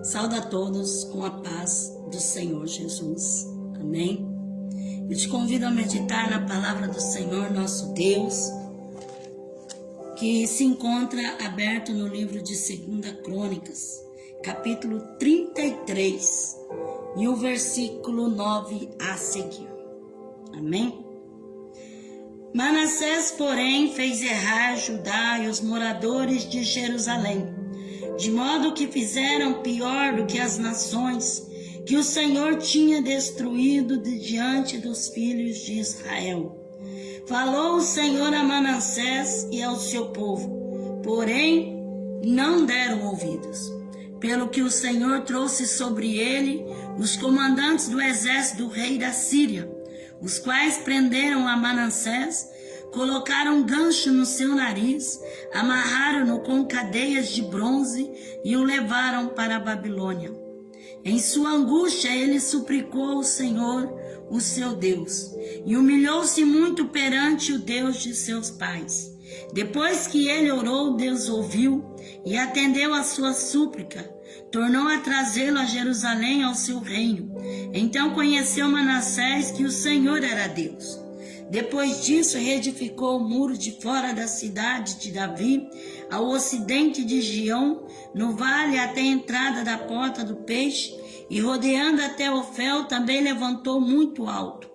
Saúdo a todos com a paz do Senhor Jesus. Amém? Eu te convido a meditar na palavra do Senhor, nosso Deus, que se encontra aberto no livro de 2 Crônicas, capítulo 33, e o versículo 9 a seguir. Amém? Manassés, porém, fez errar Judá e os moradores de Jerusalém, de modo que fizeram pior do que as nações que o Senhor tinha destruído de diante dos filhos de Israel. Falou o Senhor a Manassés e ao seu povo, porém não deram ouvidos. Pelo que o Senhor trouxe sobre ele os comandantes do exército do rei da Síria, os quais prenderam a Manassés, colocaram um gancho no seu nariz, amarraram-no com cadeias de bronze e o levaram para a Babilônia. Em sua angústia ele suplicou ao Senhor, o seu Deus, e humilhou-se muito perante o Deus de seus pais. Depois que ele orou, Deus ouviu e atendeu a sua súplica, tornou a trazê-lo a Jerusalém ao seu reino. Então conheceu Manassés que o Senhor era Deus. Depois disso, reedificou o muro de fora da cidade de Davi, ao ocidente de Gião, no vale até a entrada da porta do peixe, e rodeando até Ofel, também levantou muito alto.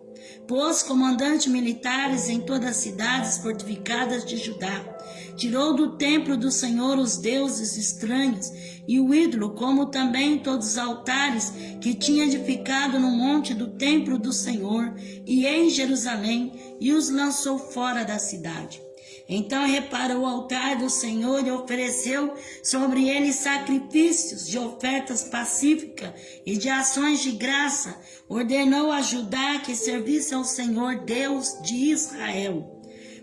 Pôs comandantes militares em todas as cidades fortificadas de Judá. Tirou do templo do Senhor os deuses estranhos e o ídolo, como também todos os altares que tinha edificado no monte do templo do Senhor e em Jerusalém, e os lançou fora da cidade. Então reparou o altar do Senhor e ofereceu sobre ele sacrifícios de ofertas pacíficas e de ações de graça. Ordenou a Judá que servisse ao Senhor Deus de Israel.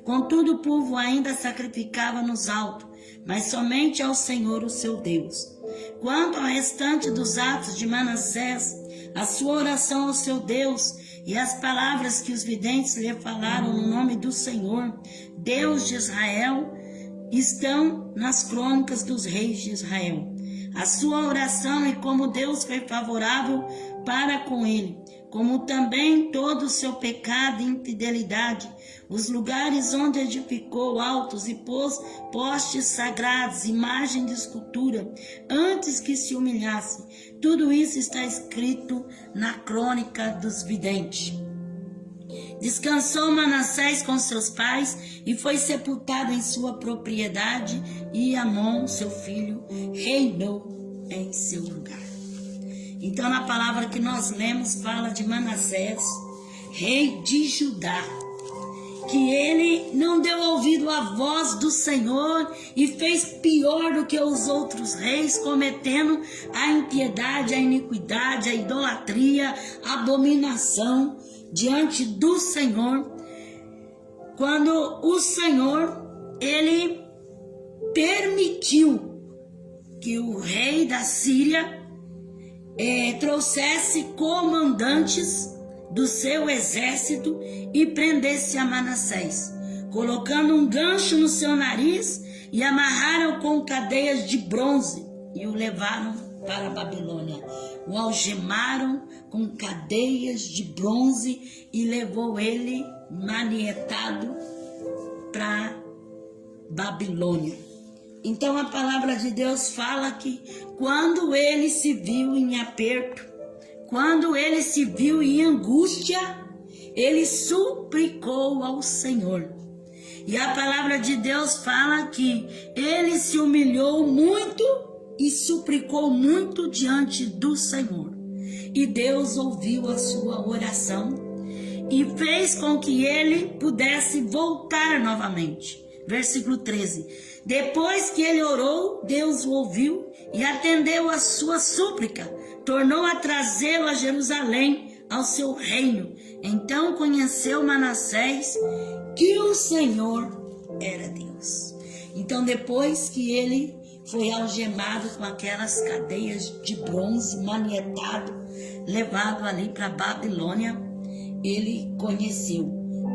Contudo, o povo ainda sacrificava nos altos, mas somente ao Senhor, o seu Deus. Quanto ao restante dos atos de Manassés, a sua oração ao seu Deus e as palavras que os videntes lhe falaram no nome do Senhor, Deus de Israel, estão nas crônicas dos reis de Israel. A sua oração e como Deus foi favorável para com ele, como também todo o seu pecado e infidelidade, os lugares onde edificou altos e pôs postes sagrados, imagem de escultura, antes que se humilhasse. Tudo isso está escrito na crônica dos videntes. Descansou Manassés com seus pais e foi sepultado em sua propriedade, e Amon, seu filho, reinou em seu lugar. Então, na palavra que nós lemos, fala de Manassés, rei de Judá, que ele não deu ouvido à voz do Senhor e fez pior do que os outros reis, cometendo a impiedade, a iniquidade, a idolatria, a abominação diante do Senhor. Quando o Senhor, ele permitiu que o rei da Síria trouxesse comandantes do seu exército e prendesse a Manassés, colocando um gancho no seu nariz, e amarraram com cadeias de bronze e o levaram para a Babilônia. O algemaram com cadeias de bronze e levou ele manietado para Babilônia. Então a palavra de Deus fala que quando ele se viu em aperto, quando ele se viu em angústia, ele suplicou ao Senhor. E a palavra de Deus fala que ele se humilhou muito e suplicou muito diante do Senhor. E Deus ouviu a sua oração e fez com que ele pudesse voltar novamente. Versículo 13. Depois que ele orou, Deus o ouviu e atendeu a sua súplica. Tornou a trazê-lo a Jerusalém, ao seu reino. Então conheceu Manassés que o Senhor era Deus. Então, depois que ele foi algemado com aquelas cadeias de bronze, manietado, levado ali para Babilônia, ele conheceu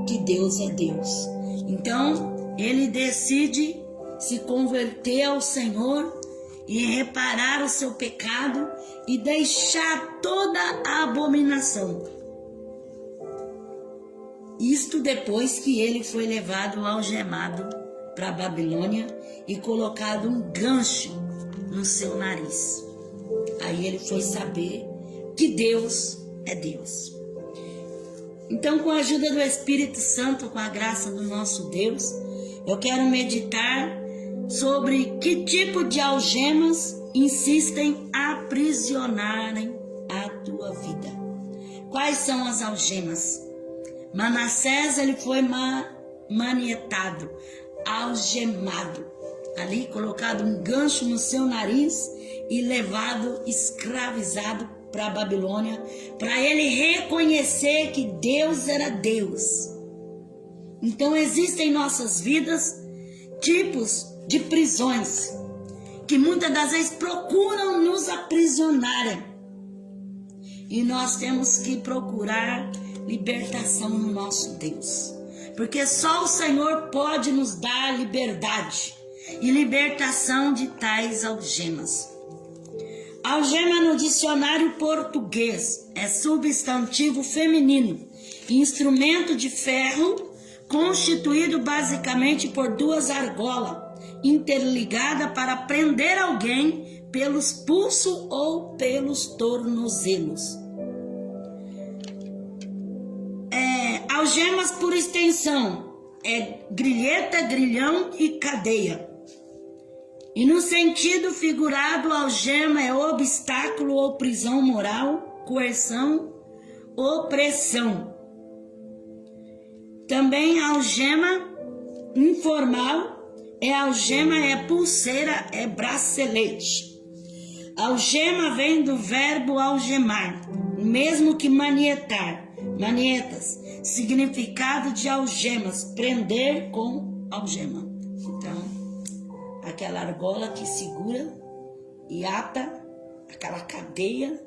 que Deus é Deus. Então, ele decide se converter ao Senhor e reparar o seu pecado e deixar toda a abominação. Isto depois que ele foi levado algemado para a Babilônia e colocado um gancho no seu nariz. Aí ele foi saber que Deus é Deus. Então, com a ajuda do Espírito Santo, com a graça do nosso Deus, eu quero meditar sobre que tipo de algemas insistem aprisionarem a tua vida. Quais são as algemas? Manassés, ele foi manietado, algemado, ali colocado um gancho no seu nariz e levado, escravizado para a Babilônia, para ele reconhecer que Deus era Deus. Então existem em nossas vidas tipos de prisões que muitas das vezes procuram nos aprisionarem, e nós temos que procurar libertação no nosso Deus, porque só o Senhor pode nos dar liberdade e libertação de tais algemas. Algema no dicionário português é substantivo feminino, instrumento de ferro constituído basicamente por duas argolas interligadas para prender alguém pelos pulsos ou pelos tornozelos. Algemas por extensão é grilheta, grilhão e cadeia. E no sentido figurado, algema é obstáculo ou prisão moral, coerção, opressão. Também algema informal é pulseira, é bracelete. Algema vem do verbo algemar, mesmo que manietar, manietas, significado de algemas, prender com algema. Então, aquela argola que segura e ata, aquela cadeia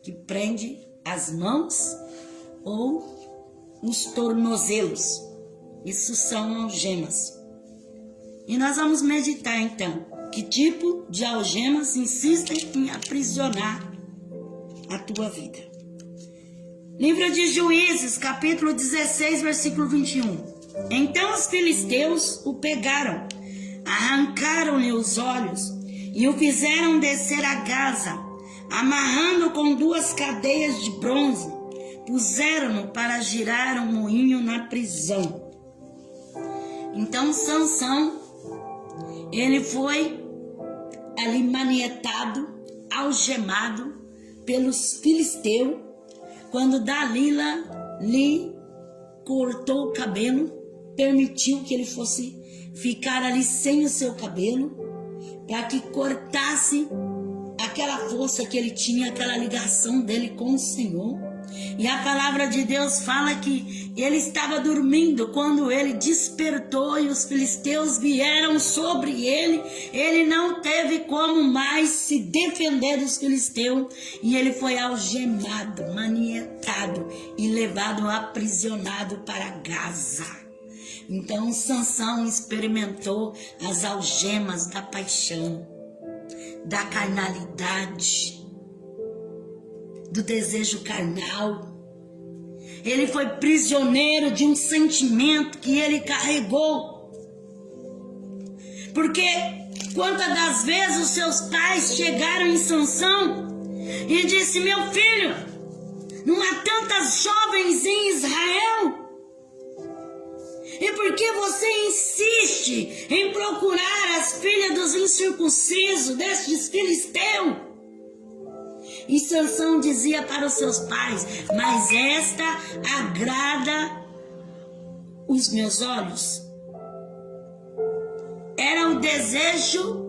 que prende as mãos ou os tornozelos. Isso são algemas. E nós vamos meditar então, que tipo de algemas insistem em aprisionar a tua vida. Livro de Juízes, capítulo 16, versículo 21. Então os filisteus o pegaram, arrancaram-lhe os olhos e o fizeram descer a Gaza, amarrando com duas cadeias de bronze, puseram-no para girar um moinho na prisão. Então Sansão, ele foi ali manietado, algemado pelos filisteus, quando Dalila lhe cortou o cabelo, permitiu que ele fosse ficar ali sem o seu cabelo, para que cortasse aquela força que ele tinha, aquela ligação dele com o Senhor. E a palavra de Deus fala que ele estava dormindo quando ele despertou e os filisteus vieram sobre ele. Ele não teve como mais se defender dos filisteus e ele foi algemado, manietado e levado aprisionado para Gaza. Então Sansão experimentou as algemas da paixão, da carnalidade, do desejo carnal. Ele foi prisioneiro de um sentimento que ele carregou. Porque quantas das vezes os seus pais chegaram em Sansão e disse: meu filho, não há tantas jovens em Israel? E por que você insiste em procurar as filhas dos incircuncisos, destes filisteus? E Sansão dizia para os seus pais: mas esta agrada os meus olhos. Era o desejo,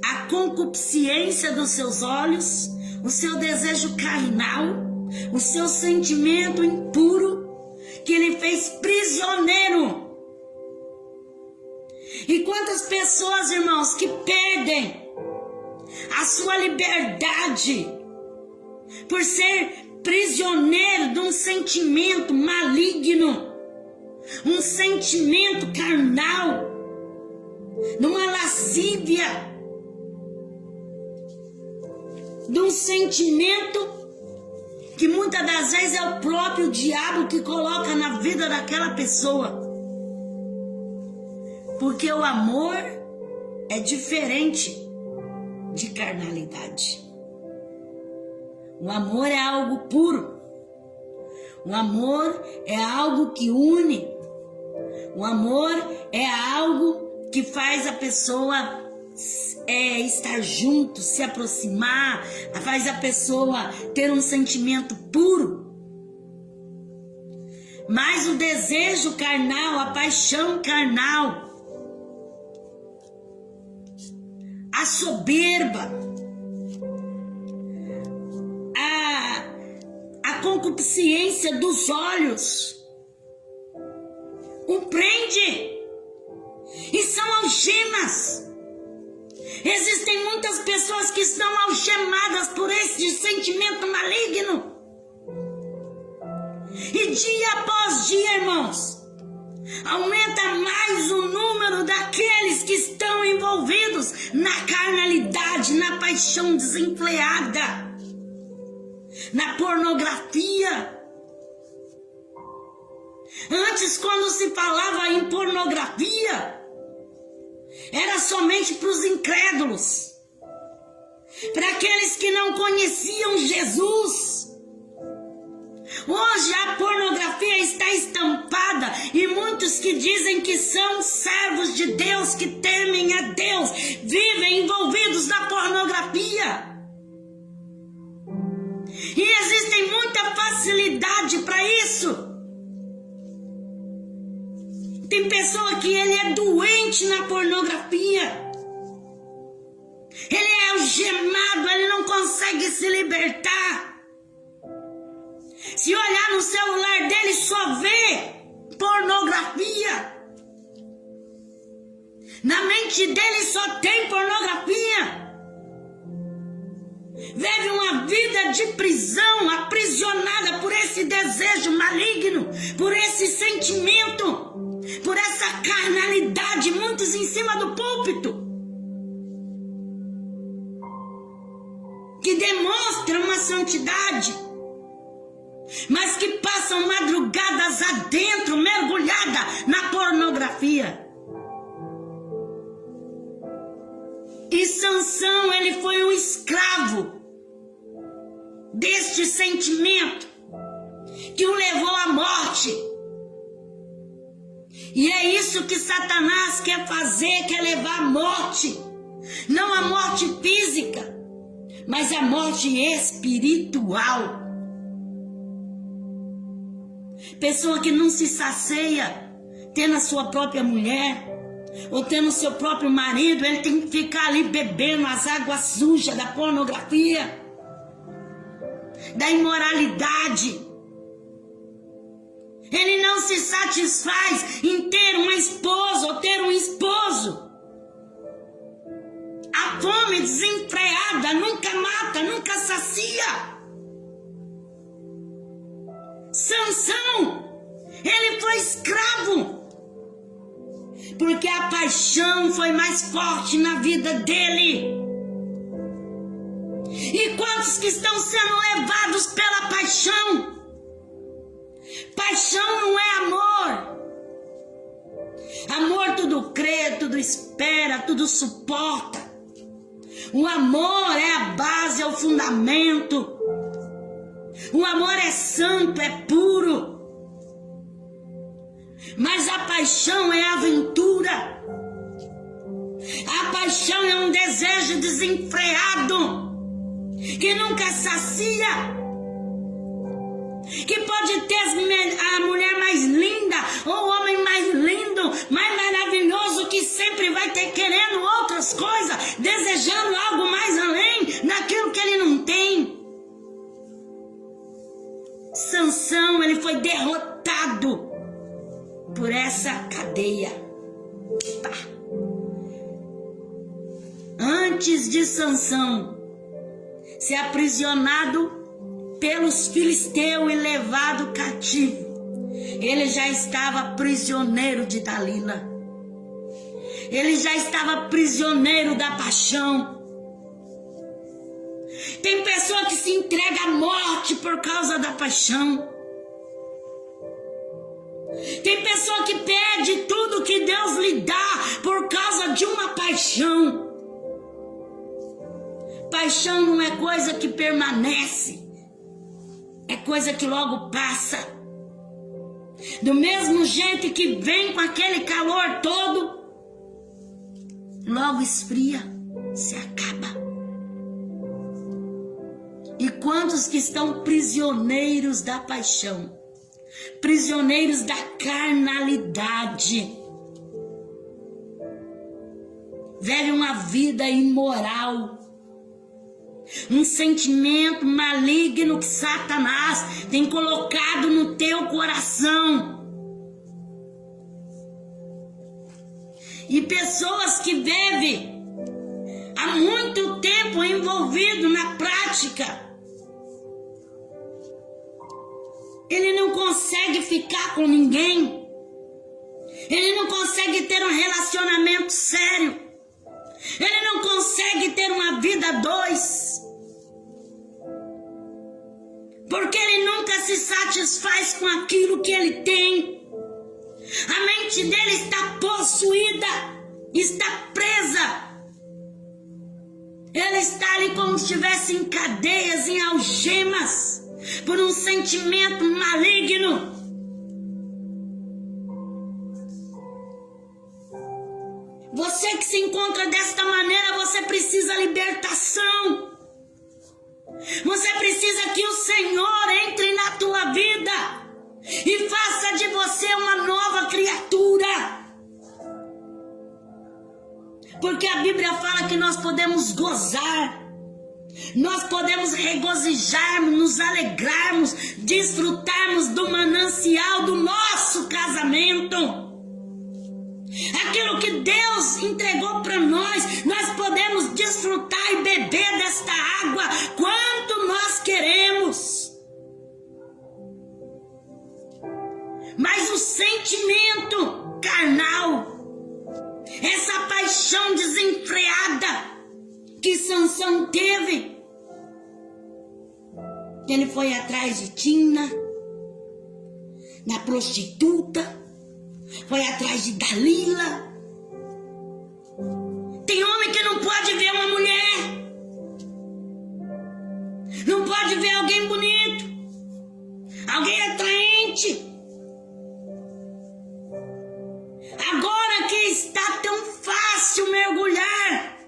a concupiscência dos seus olhos, o seu desejo carnal, o seu sentimento impuro, que ele fez prisioneiro. E quantas pessoas, irmãos, que perdem a sua liberdade por ser prisioneiro de um sentimento maligno, um sentimento carnal, numa lascívia. de um sentimento que muitas das vezes é o próprio diabo que coloca na vida daquela pessoa. Porque o amor é diferente de carnalidade. O amor é algo puro. O amor é algo que une. O amor é algo que faz a pessoa estar junto, se aproximar, faz a pessoa ter um sentimento puro. Mas o desejo carnal, a paixão carnal, a soberba, a concupiscência dos olhos, o prende e são algemas. Existem muitas pessoas que estão algemadas por esse sentimento maligno. E dia após dia, irmãos, aumenta mais o número daqueles que estão envolvidos na carnalidade, na paixão desenfreada, na pornografia. Antes, quando se falava em pornografia, era somente para os incrédulos, para aqueles que não conheciam Jesus. Hoje a pornografia está estampada e muitos que dizem que são servos de Deus, que temem a Deus, vivem envolvidos na pornografia. E existe muita facilidade para isso. Tem pessoa que ele é doente na pornografia. Ele é algemado, ele não consegue se libertar. Se olhar no celular dele, só vê pornografia. Na mente dele só tem pornografia. Vive uma vida de prisão, aprisionada por esse desejo maligno, por esse sentimento, por essa carnalidade, muitos em cima do púlpito, que demonstram uma santidade, mas que passam madrugadas adentro, mergulhada na pornografia. E Sansão, ele foi um escravo deste sentimento que o levou à morte. E é isso que Satanás quer fazer, quer levar à morte. Não a morte física, mas a morte espiritual. Pessoa que não se sacia tendo a sua própria mulher, ou tendo o seu próprio marido, ele tem que ficar ali bebendo as águas sujas da pornografia, da imoralidade. Ele não se satisfaz em ter uma esposa ou ter um esposo. A fome desenfreada nunca mata, nunca sacia. Sansão, ele foi escravo, porque a paixão foi mais forte na vida dele. E quantos que estão sendo levados pela paixão? Paixão não é amor. Amor tudo crê, tudo espera, tudo suporta. O amor é a base, é o fundamento. O amor é santo, é puro. Mas a paixão é aventura. A paixão é um desejo desenfreado, que nunca sacia, que pode ter a mulher mais linda, ou o homem mais lindo, mais maravilhoso, que sempre vai ter querendo outras coisas, desejando algo mais além daquilo que ele não tem. Sansão, ele foi derrotado por essa cadeia. Antes de Sansão ser aprisionado pelos filisteus e levado cativo, ele já estava prisioneiro de Dalila. Ele já estava prisioneiro da paixão. Tem pessoa que se entrega à morte por causa da paixão. Tem pessoa que perde tudo que Deus lhe dá por causa de uma paixão. Paixão não é coisa que permanece, é coisa que logo passa. Do mesmo jeito que vem com aquele calor todo, logo esfria, se acaba. E quantos que estão prisioneiros da paixão, prisioneiros da carnalidade, vivem uma vida imoral, um sentimento maligno que Satanás tem colocado no teu coração. E pessoas que vivem há muito tempo envolvido na prática, ele não consegue ficar com ninguém, ele não consegue ter um relacionamento sério, ele não consegue ter uma vida a dois, porque ele nunca se satisfaz com aquilo que ele tem. A mente dele está possuída, está presa. Ele está ali como se estivesse em cadeias, em algemas, por um sentimento maligno. Você que se encontra desta maneira, você precisa libertação. Você precisa que o Senhor entre na tua vida e faça de você uma nova criatura. Porque a Bíblia fala que nós podemos gozar, nós podemos regozijarmos, nos alegrarmos, desfrutarmos do manancial do nosso casamento. Aquilo que Deus entregou para nós, nós podemos desfrutar e beber desta água quanto nós queremos. Mas o sentimento carnal, essa paixão desenfreada que Sansão teve, ele foi atrás de Tina, na prostituta, foi atrás de Dalila. Tem homem que não pode ver uma mulher, não pode ver alguém bonito, alguém atraente. Agora que está tão fácil mergulhar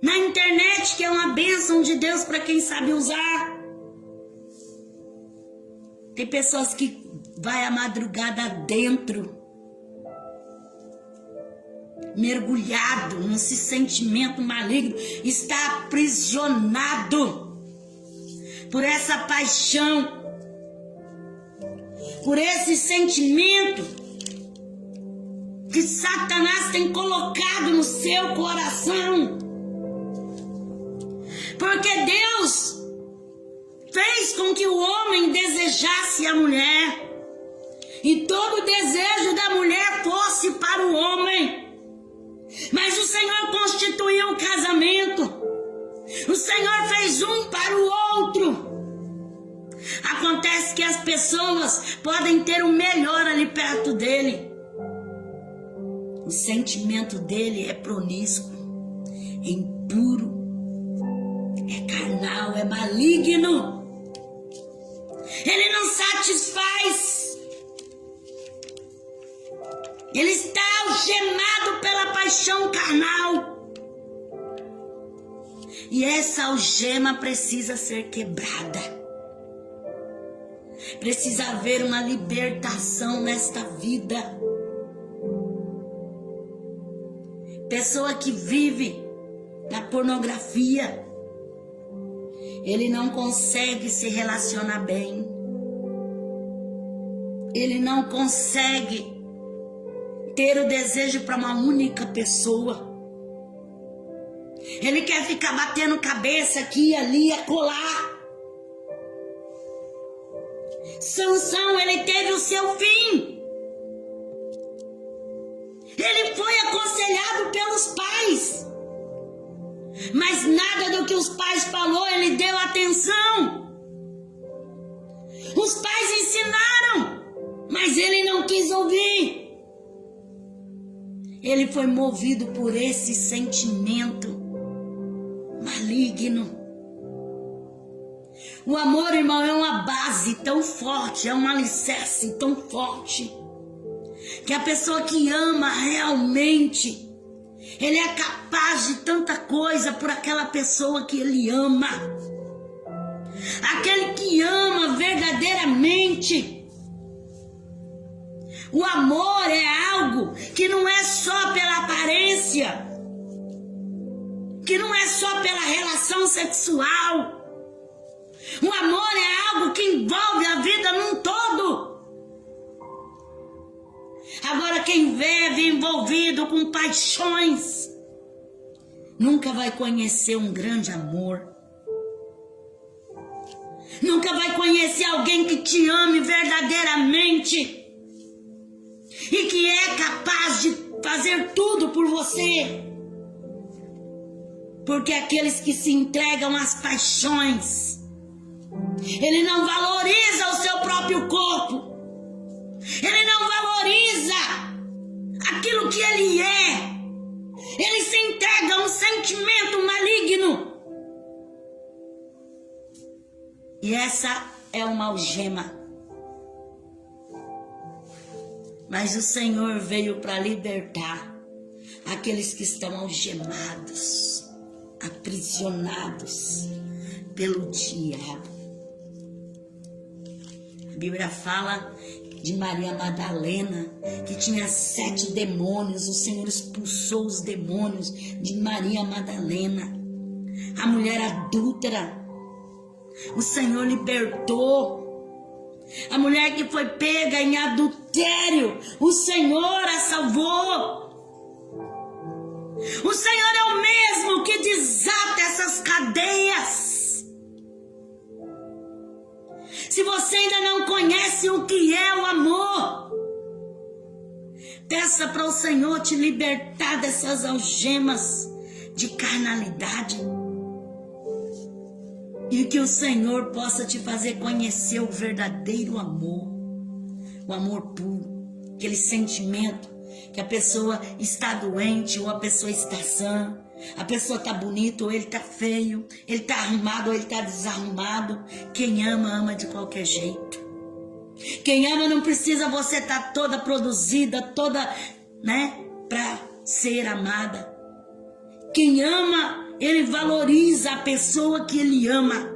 na internet, que é uma bênção de Deus para quem sabe usar. Tem pessoas que vai a madrugada dentro, mergulhado nesse sentimento maligno, está aprisionado por essa paixão, por esse sentimento que Satanás tem colocado no seu coração. Porque Deus fez com que o homem desejasse a mulher, e todo o desejo da mulher fosse para o homem. Mas o Senhor constituiu o casamento, o Senhor fez um para o outro. Acontece que as pessoas podem ter o melhor ali perto dele, o sentimento dele é promíscuo, é impuro, é carnal, é maligno. Ele não satisfaz. Ele está algemado pela paixão carnal. E essa algema precisa ser quebrada. Precisa haver uma libertação nesta vida. Pessoa que vive na pornografia, ele não consegue se relacionar bem. Ele não consegue ter o desejo para uma única pessoa. Ele quer ficar batendo cabeça aqui e ali, acolá. Sansão, ele teve o seu fim. Ele foi aconselhado pelos pais. Mas nada do que os pais falou ele deu atenção. Os pais ensinaram, mas ele não quis ouvir. Ele foi movido por esse sentimento maligno. O amor, irmão, é uma base tão forte, é um alicerce tão forte, que a pessoa que ama realmente, ele é capaz de tanta coisa por aquela pessoa que ele ama. Aquele que ama verdadeiramente. O amor é algo que não é só pela aparência, que não é só pela relação sexual. O amor é algo que envolve a vida num todo. Agora, quem vive envolvido com paixões nunca vai conhecer um grande amor. Nunca vai conhecer alguém que te ame verdadeiramente e que é capaz de fazer tudo por você. Porque aqueles que se entregam às paixões, ele não valoriza o seu próprio corpo. Ele não valoriza aquilo que ele é. Ele se entrega a um sentimento maligno. E essa é uma algema. Mas o Senhor veio para libertar aqueles que estão algemados, aprisionados pelo diabo. A Bíblia fala de Maria Madalena, que tinha 7 demônios. O Senhor expulsou os demônios de Maria Madalena, a mulher adúltera. O Senhor libertou. A mulher que foi pega em adultério, o Senhor a salvou. O Senhor é o mesmo que desata essas cadeias. Se você ainda não conhece o que é o amor, peça para o Senhor te libertar dessas algemas de carnalidade. E que o Senhor possa te fazer conhecer o verdadeiro amor. O amor puro, aquele sentimento que a pessoa está doente ou a pessoa está sã. A pessoa está bonita ou ele está feio. Ele está arrumado ou ele está desarrumado. Quem ama, ama de qualquer jeito. Quem ama não precisa você estar toda produzida, toda, para ser amada. Quem ama, ele valoriza a pessoa que ele ama.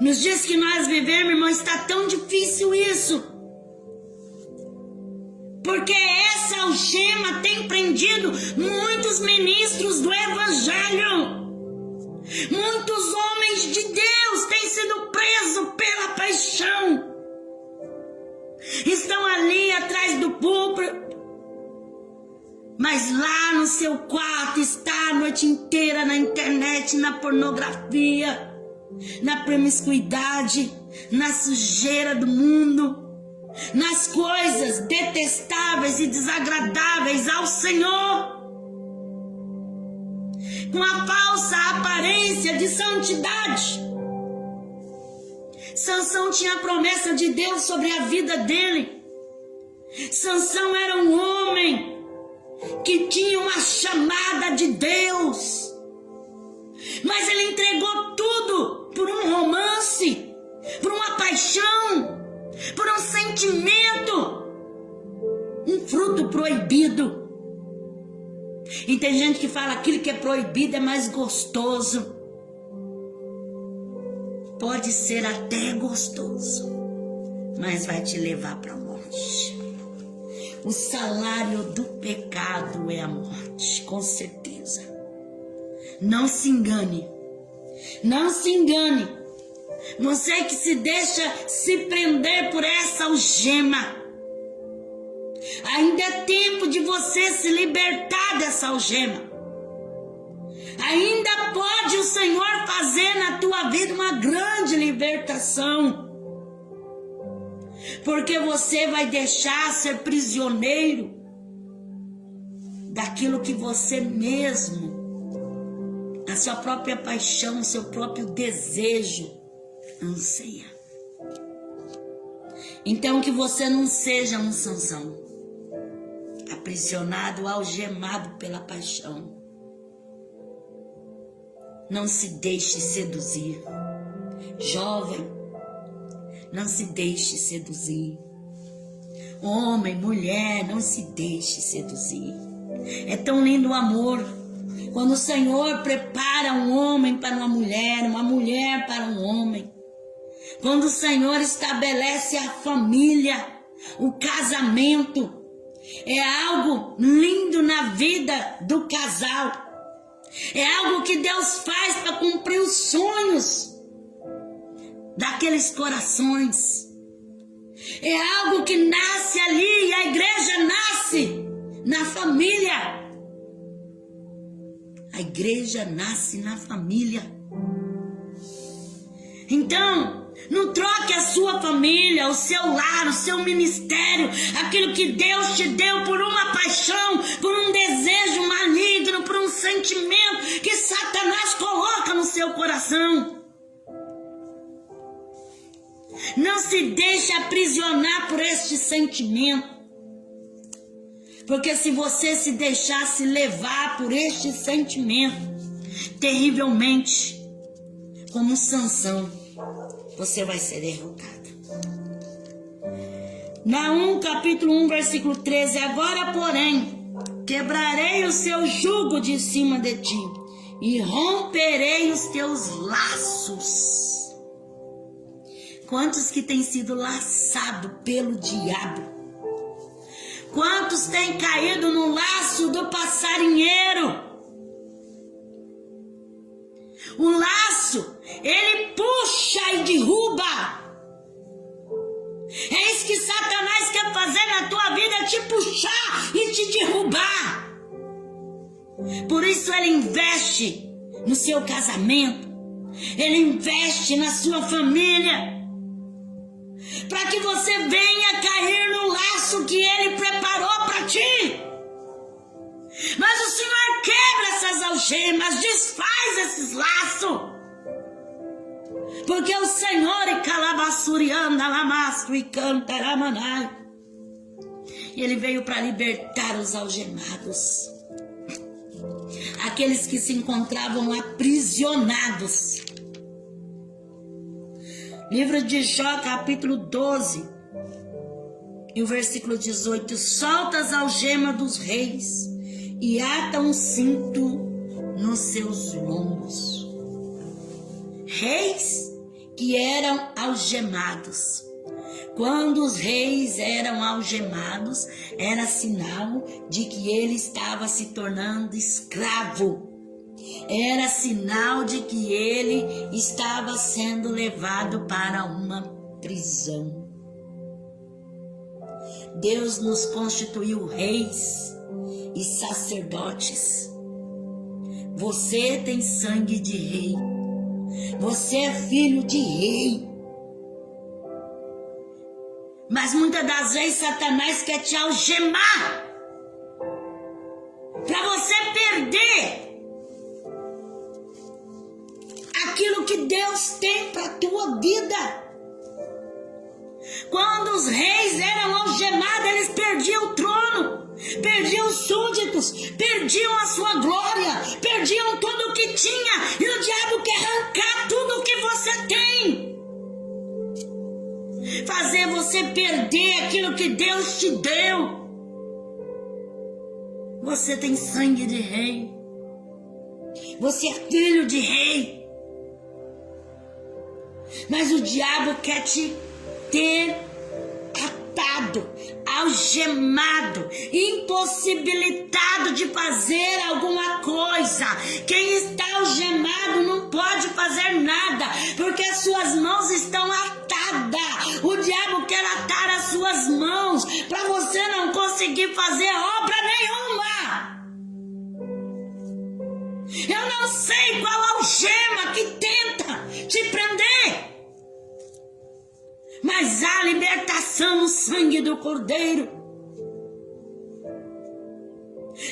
Nos dias que nós vivemos, irmão, está tão difícil isso. Porque essa algema tem prendido muitos ministros do Evangelho. Muitos homens de Deus têm sido presos pela paixão. Estão ali atrás do púlpito, mas lá no seu quarto está a noite inteira na internet, na pornografia, na promiscuidade, na sujeira do mundo, nas coisas detestáveis e desagradáveis ao Senhor, com a falsa aparência de santidade. Sansão tinha a promessa de Deus sobre a vida dele. Sansão era um homem que tinha uma chamada de Deus, mas ele entregou tudo por um romance, por uma paixão, por um sentimento, um fruto proibido. E tem gente que fala aquilo que é proibido é mais gostoso. Pode ser até gostoso, mas vai te levar para a morte. O salário do pecado é a morte, com certeza. Não se engane. Não se engane. Você que se deixa se prender por essa algema, ainda é tempo de você se libertar dessa algema. Ainda pode o Senhor fazer na tua vida uma grande libertação. Porque você vai deixar ser prisioneiro daquilo que você mesmo, a sua própria paixão, o seu próprio desejo anseia. Então que você não seja um Sansão, aprisionado, algemado pela paixão. Não se deixe seduzir. Jovem, não se deixe seduzir. Homem, mulher, não se deixe seduzir. É tão lindo o amor. Quando o Senhor prepara um homem para uma mulher para um homem. Quando o Senhor estabelece a família, o casamento. É algo lindo na vida do casal. É algo que Deus faz para cumprir os sonhos daqueles corações. É algo que nasce ali, e a igreja nasce na família. A igreja nasce na família. Então, não troque a sua família, o seu lar, o seu ministério, aquilo que Deus te deu por uma paixão, por um desejo maligno, por um sentimento que Satanás coloca no seu coração. Não se deixe aprisionar por este sentimento. Porque se você se deixasse levar por este sentimento, terrivelmente, como Sansão, você vai ser derrotado. Naum capítulo 1, versículo 13. Agora, porém, quebrarei o seu jugo de cima de ti e romperei os teus laços. Quantos que têm sido laçados pelo diabo? Quantos têm caído no laço do passarinheiro? O laço, ele puxa e derruba. É isso que Satanás quer fazer na tua vida, te puxar e te derrubar. Por isso ele investe no seu casamento. Ele investe na sua família. Para que você venha cair no laço que ele preparou para ti. Mas o Senhor quebra essas algemas, desfaz esses laços. Porque o Senhor e calabassurianda lamastro e cantaramanai. Ele veio para libertar os algemados. Aqueles que se encontravam aprisionados. Livro de Jó, capítulo 12, e o versículo 18. Solta as algemas dos reis e ata um cinto nos seus lombos. Reis que eram algemados. Quando os reis eram algemados, era sinal de que ele estava se tornando escravo. Era sinal de que ele estava sendo levado para uma prisão. Deus nos constituiu reis e sacerdotes. Você tem sangue de rei. Você é filho de rei. Mas muitas das vezes Satanás quer te algemar para você perder aquilo que Deus tem para a tua vida. Quando os reis eram algemados, eles perdiam o trono, perdiam os súditos, perdiam a sua glória, perdiam tudo o que tinha. E o diabo quer arrancar tudo o que você tem, fazer você perder aquilo que Deus te deu. Você tem sangue de rei, você é filho de rei. Mas o diabo quer te ter atado, algemado, impossibilitado de fazer alguma coisa. Quem está algemado não pode fazer nada, porque as suas mãos estão atadas. O diabo quer atar as suas mãos para você não conseguir fazer obra nenhuma. Eu não sei qual algema que tenta te prender, mas há libertação no sangue do Cordeiro.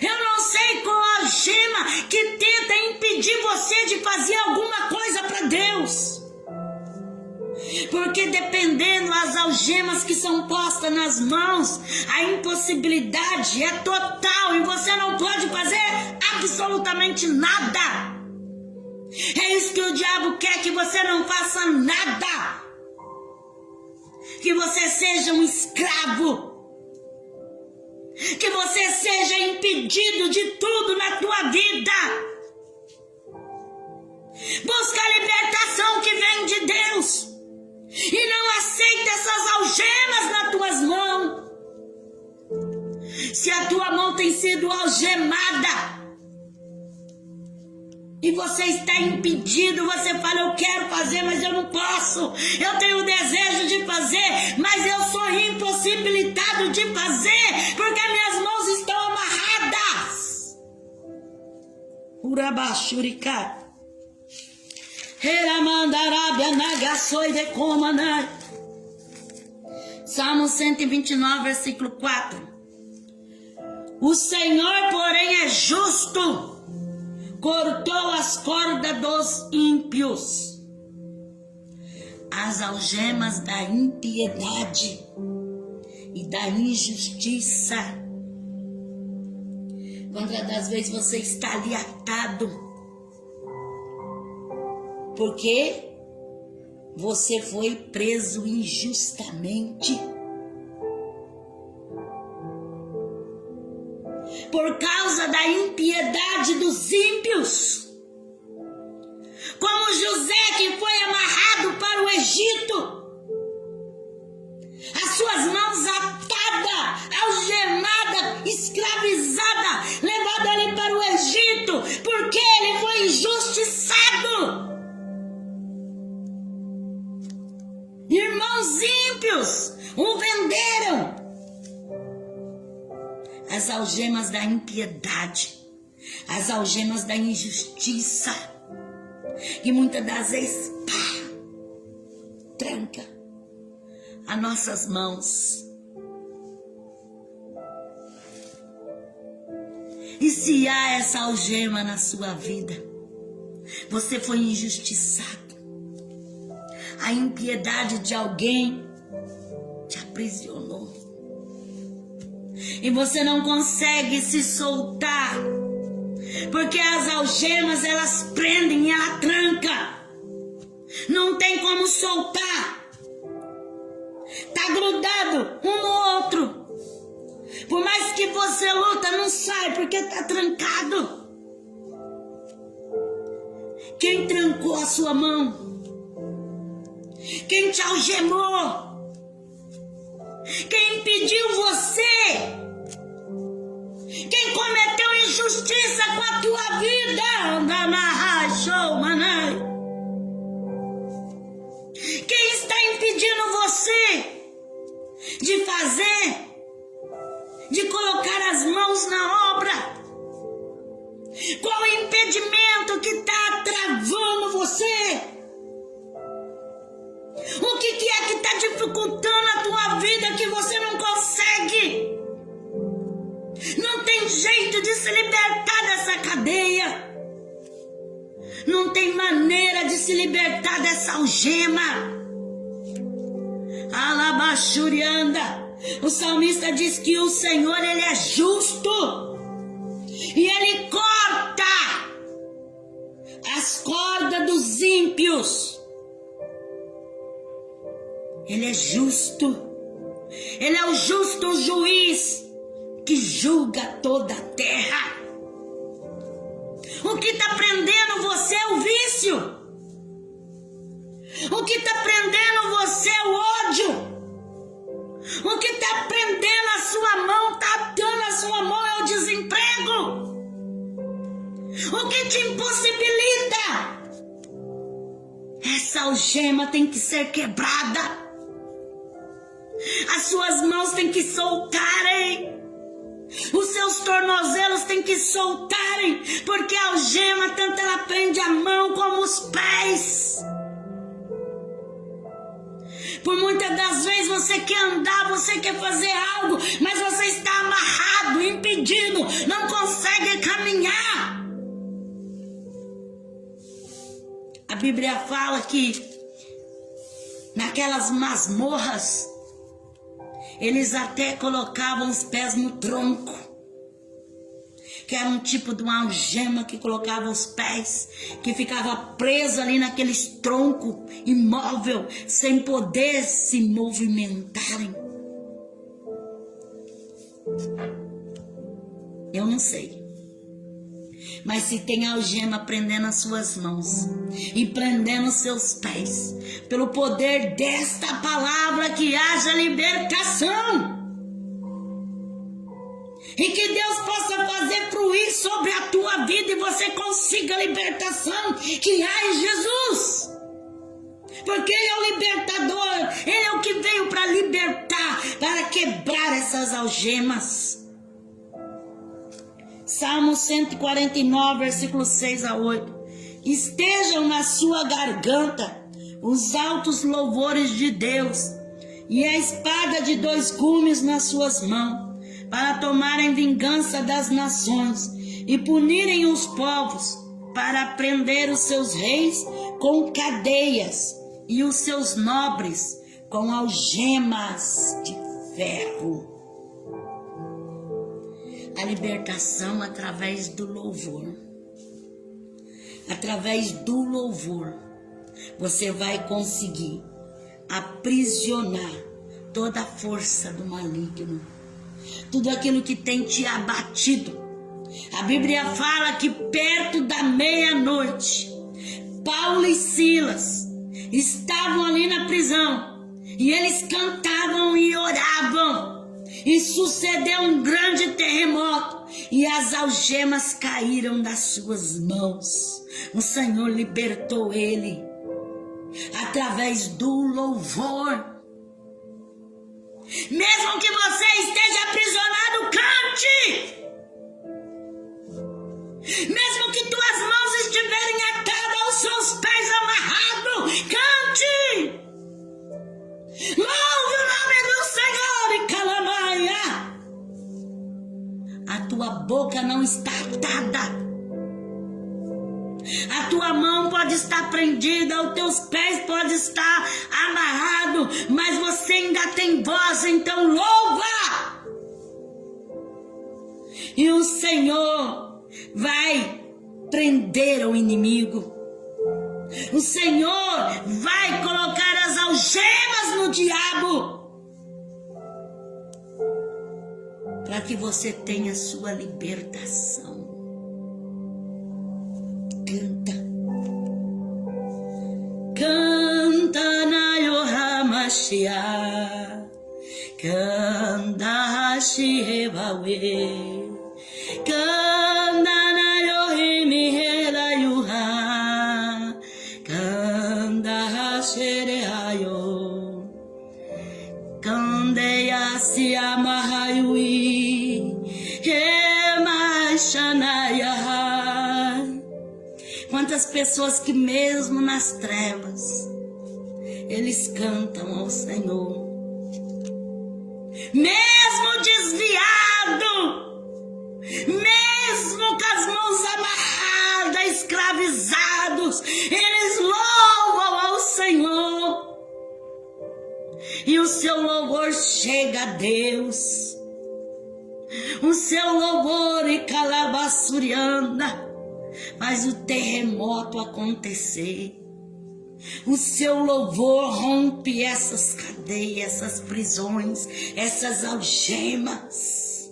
Eu não sei qual a algema que tenta impedir você de fazer alguma coisa para Deus. Porque dependendo das algemas que são postas nas mãos, a impossibilidade é total e você não pode fazer absolutamente nada. É isso que o diabo quer, que você não faça nada. Que você seja um escravo. Que você seja impedido de tudo na tua vida. Busca a libertação que vem de Deus. E não aceita essas algemas nas tuas mãos. Se a tua mão tem sido algemada e você está impedido, você fala: eu quero fazer, mas eu não posso. Eu tenho o desejo de fazer, mas eu sou impossibilitado de fazer, porque minhas mãos estão amarradas. Urabashurika. Salmo 129, versículo 4. O Senhor, porém, é justo, cortou as cordas dos ímpios, as algemas da impiedade e da injustiça. Quantas das vezes você está ali atado porque você foi preso injustamente, por causa da impiedade dos ímpios, como José, que foi amarrado para o Egito, as suas mãos atadas, algemada, escravizada, levado ali para o Egito, porque ele foi injustiçado. Irmãos ímpios o venderam. As algemas da impiedade, as algemas da injustiça, que muitas das vezes tranca as nossas mãos. E se há essa algema na sua vida, você foi injustiçado, a impiedade de alguém te aprisionou e você não consegue se soltar, porque as algemas, elas prendem e ela tranca, não tem como soltar, tá grudado um no outro, por mais que você luta, não sai porque tá trancado. Quem trancou a sua mão? Quem te algemou? Quem impediu você? Quem cometeu injustiça com a tua vida? Quem está impedindo você de fazer, de colocar as mãos na obra? Qual o impedimento que está travando você? O que é que está dificultando a tua vida que você não consegue? Não tem jeito de se libertar dessa cadeia. Não tem maneira de se libertar dessa algema. Alabachurianda. O salmista diz que o Senhor, ele é justo. E ele corta as cordas dos ímpios. Ele é justo. Ele é o justo juiz que julga toda a terra. O que está prendendo você é o vício. O que está prendendo você é o ódio. O que está prendendo a sua mão, está atando a sua mão é o desemprego. O que te impossibilita? Essa algema tem que ser quebrada. As suas mãos têm que soltarem. Os seus tornozelos têm que soltarem. Porque a algema, tanto ela prende a mão como os pés. Por muitas das vezes você quer andar, você quer fazer algo, mas você está amarrado, impedido, não consegue caminhar. A Bíblia fala que naquelas masmorras, eles até colocavam os pés no tronco, que era um tipo de uma algema que colocava os pés, que ficava preso ali naqueles troncos, imóvel, sem poder se movimentarem. Eu não sei. Mas se tem algema prendendo as suas mãos e prendendo os seus pés, pelo poder desta palavra, que haja libertação. E que Deus possa fazer fluir sobre a tua vida e você consiga a libertação que há em Jesus. Porque Ele é o libertador, Ele é o que veio para libertar, para quebrar essas algemas. Salmo 149, versículos 6 a 8. Estejam na sua garganta os altos louvores de Deus, e a espada de 2 gumes nas suas mãos, para tomarem vingança das nações e punirem os povos, para prender os seus reis com cadeias e os seus nobres com algemas de ferro. A libertação através do louvor. Através do louvor, você vai conseguir aprisionar toda a força do maligno, tudo aquilo que tem te abatido. A Bíblia fala que perto da meia-noite, Paulo e Silas estavam ali na prisão, e eles cantavam e oravam, e sucedeu um grande terremoto, e as algemas caíram das suas mãos. O Senhor libertou ele através do louvor. Mesmo que você esteja aprisionado, cante. Mesmo que tuas mãos estiverem atadas aos seus pés amarrados, cante. Louve o nome do Senhor e calamaia. A tua boca não está atada. A tua mão pode estar prendida, os teus pés podem estar amarrados, mas você ainda tem voz, então louva! E o Senhor vai prender o inimigo. O Senhor vai colocar as algemas no diabo, para que você tenha sua libertação. Canta na Yohamashia, canta Hashihebawe, canta na Yohimihela Yuha, canta Hashereayo, candeia se amarraiui, Remashanayahai. Quantas pessoas que mesmo nas trevas, eles cantam ao Senhor. Mesmo desviado, mesmo com as mãos amarradas, escravizados, eles louvam ao Senhor. E o seu louvor chega a Deus. O seu louvor e calabaçurianda faz o terremoto acontecer. O seu louvor rompe essas cadeias, essas prisões, essas algemas.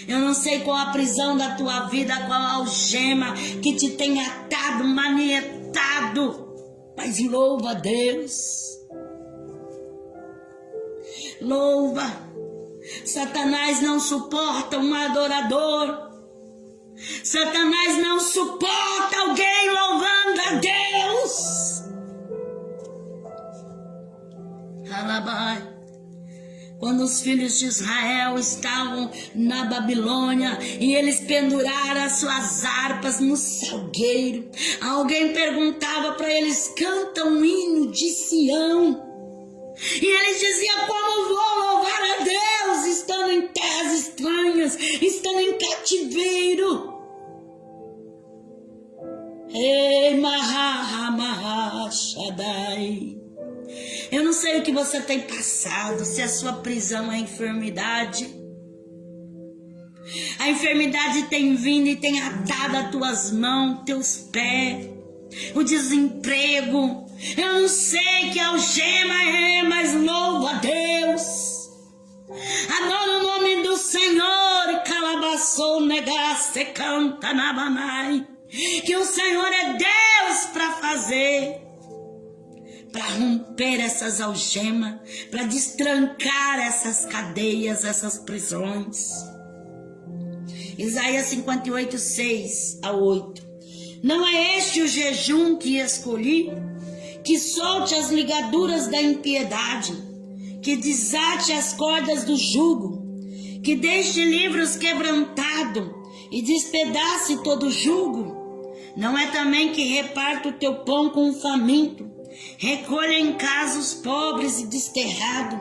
Eu não sei qual a prisão da tua vida, qual a algema que te tem atado, manietado, mas louva a Deus. Louva. Satanás não suporta um adorador. Satanás não suporta alguém louvando a Deus. Alabai. Quando os filhos de Israel estavam na Babilônia e eles penduraram as suas harpas no salgueiro, alguém perguntava para eles: canta um hino de Sião. E ele dizia: como vou louvar a Deus estando em terras estranhas, estando em cativeiro? Ei, Shaddai. Eu não sei o que você tem passado, se a sua prisão é a enfermidade. A enfermidade tem vindo e tem atado as tuas mãos, teus pés, o desemprego. Eu não sei que algema é, mas louvo a Deus. Adoro o nome do Senhor. Calabaçou, negasse, canta na banai. Que o Senhor é Deus para fazer, para romper essas algemas, para destrancar essas cadeias, essas prisões. Isaías 58, 6 a 8. Não é este o jejum que escolhi? Que solte as ligaduras da impiedade, que desate as cordas do jugo, que deixe livros quebrantados e despedace todo jugo. Não é também que reparta o teu pão com o faminto, recolha em casa os pobres e desterrado,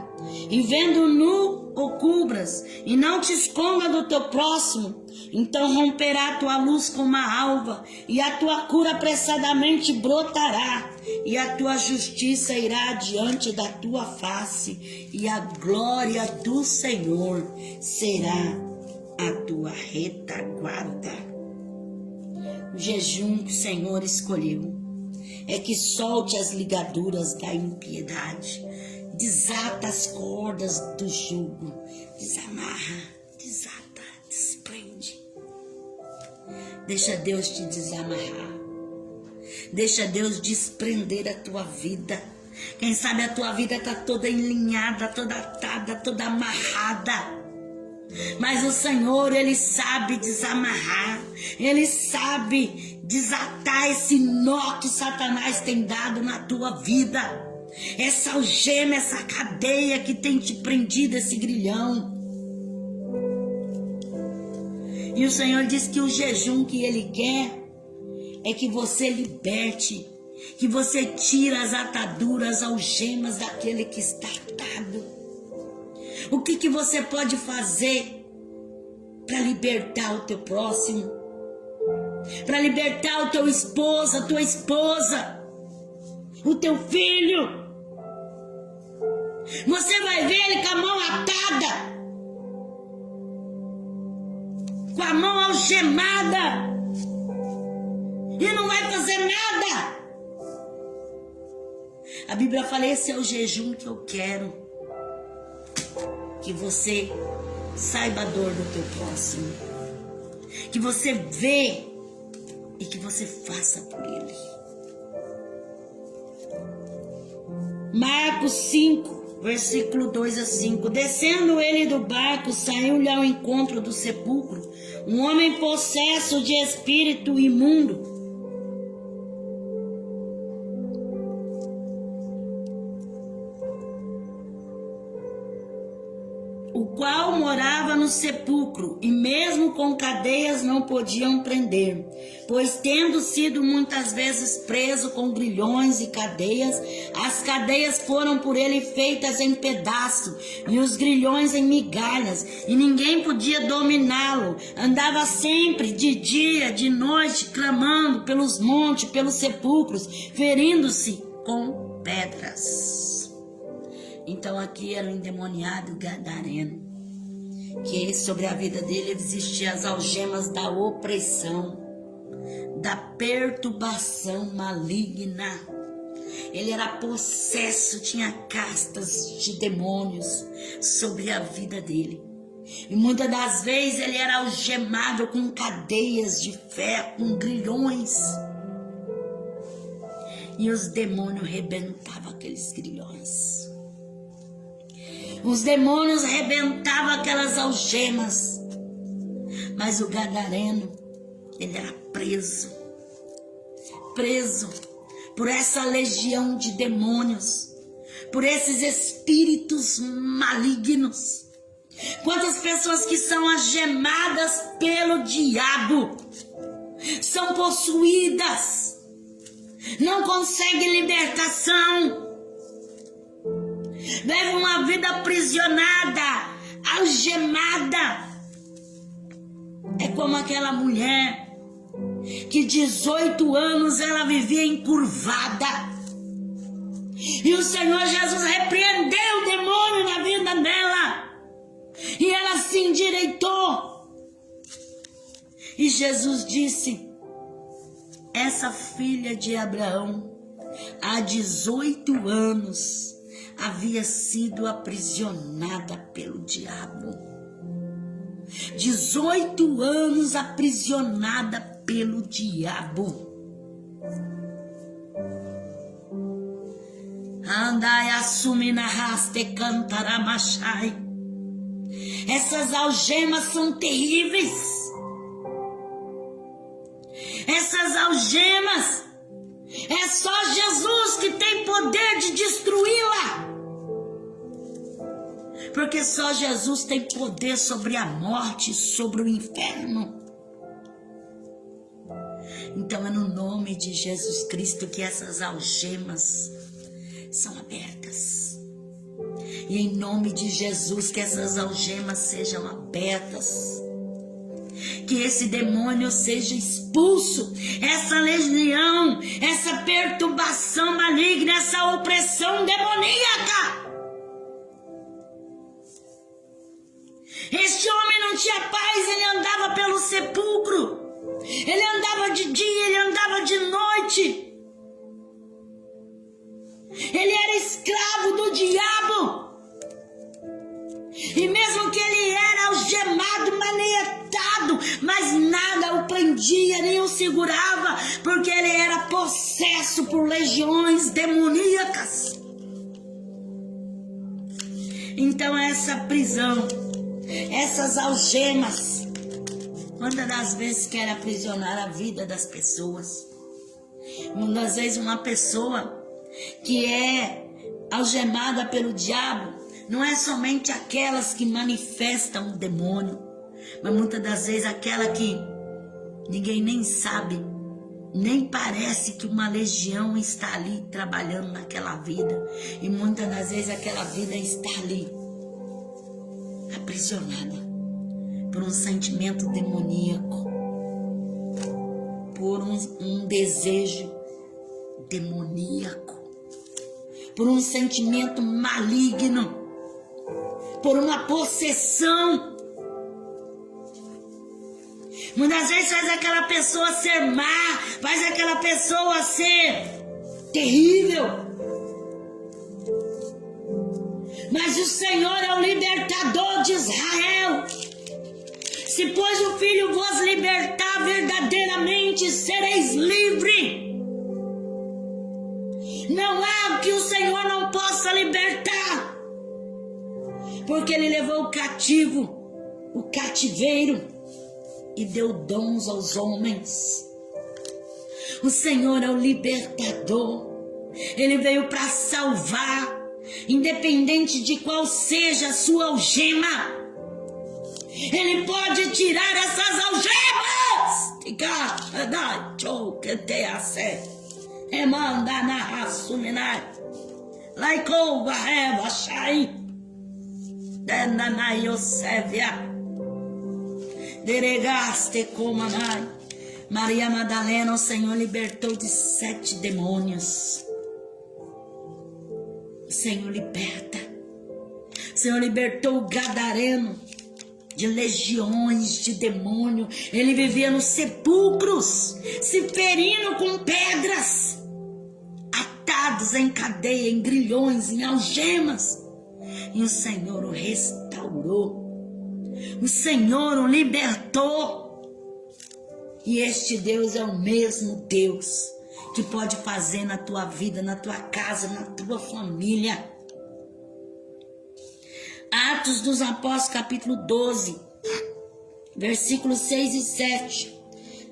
e vendo nu o cubras, e não te esconda do teu próximo. Então romperá a tua luz como a alva, e a tua cura apressadamente brotará, e a tua justiça irá diante da tua face, e a glória do Senhor será a tua retaguarda. O jejum que o Senhor escolheu é que solte as ligaduras da impiedade, desata as cordas do jugo, desamarra, desata, desprende. Deixa Deus te desamarrar, deixa Deus desprender a tua vida. Quem sabe a tua vida está toda enlinhada, toda atada, toda amarrada. Mas o Senhor, Ele sabe desamarrar, Ele sabe desatar esse nó que Satanás tem dado na tua vida, essa algema, essa cadeia que tem te prendido, esse grilhão. E o Senhor diz que o jejum que Ele quer é que você liberte, que você tira as ataduras, as algemas daquele que está atado. O que você pode fazer para libertar o teu próximo? Para libertar o teu esposo, a tua esposa, o teu filho? Você vai ver ele com a mão atada, com a mão algemada, e não vai fazer nada. A Bíblia fala: esse é o jejum que eu quero. Que você saiba a dor do teu próximo, que você vê e que você faça por ele. Marcos 5, versículo 2 a 5. Descendo ele do barco, saiu-lhe ao encontro do sepulcro um homem possesso de espírito imundo, o qual morava no sepulcro, e mesmo com cadeias não podiam prender, pois tendo sido muitas vezes preso com grilhões e cadeias, as cadeias foram por ele feitas em pedaços, e os grilhões em migalhas, e ninguém podia dominá-lo. Andava sempre, de dia, de noite, clamando pelos montes, pelos sepulcros, ferindo-se com pedras. Então aqui era o endemoniado gadareno, que sobre a vida dele existiam as algemas da opressão, da perturbação maligna. Ele era possesso, tinha castas de demônios sobre a vida dele. E muitas das vezes ele era algemado com cadeias de ferro, com grilhões. E os demônios rebentavam aqueles grilhões. Os demônios rebentavam aquelas algemas. Mas o gadareno, ele era preso por essa legião de demônios, por esses espíritos malignos. Quantas pessoas que são algemadas pelo diabo, são possuídas, não conseguem libertação. vive uma vida aprisionada, algemada. É como aquela mulher que 18 anos ela vivia encurvada. E o Senhor Jesus repreendeu o demônio na vida dela. E ela se endireitou. E Jesus disse: essa filha de Abraão, há 18 anos, havia sido aprisionada pelo diabo. 18 anos aprisionada pelo diabo. Andai assumina raste cantaramachai. Essas algemas são terríveis. Essas algemas, é só Jesus que tem poder de destruí-la. Porque só Jesus tem poder sobre a morte, sobre o inferno. Então é no nome de Jesus Cristo que essas algemas são abertas. E em nome de Jesus que essas algemas sejam abertas. Que esse demônio seja expulso, essa legião, essa perturbação maligna, essa opressão demoníaca. Este homem não tinha paz, ele andava pelo sepulcro, ele andava de dia, ele andava de noite, ele era escravo do diabo, e mesmo que ele era algemado, manietado, mas nada o prendia, nem o segurava, porque ele era possesso por legiões demoníacas. Então essa prisão, essas algemas, muitas das vezes quer aprisionar a vida das pessoas. Muitas vezes uma pessoa que é algemada pelo diabo não é somente aquelas que manifestam o demônio, mas muitas das vezes aquela que ninguém nem sabe, nem parece que uma legião está ali trabalhando naquela vida, e muitas das vezes aquela vida está ali aprisionada por um sentimento demoníaco, por um desejo demoníaco, por um sentimento maligno, por uma possessão. Muitas vezes faz aquela pessoa ser má, faz aquela pessoa ser terrível. Mas o Senhor é o libertador de Israel. Se pois o Filho vos libertar, verdadeiramente sereis livre. Não há o que o Senhor não possa libertar, porque Ele levou o cativo, o cativeiro, e deu dons aos homens. O Senhor é o libertador. Ele veio para salvar, independente de qual seja a sua algema. Ele pode tirar essas algemas. Maria Madalena, o Senhor libertou de 7 demônios. O Senhor liberta. O Senhor libertou o gadareno de legiões de demônio. Ele vivia nos sepulcros, se ferindo com pedras, atados em cadeia, em grilhões, em algemas. E o Senhor o restaurou. O Senhor o libertou. E este Deus é o mesmo Deus que pode fazer na tua vida, na tua casa, na tua família. Atos dos Apóstolos, capítulo 12, versículos 6 e 7.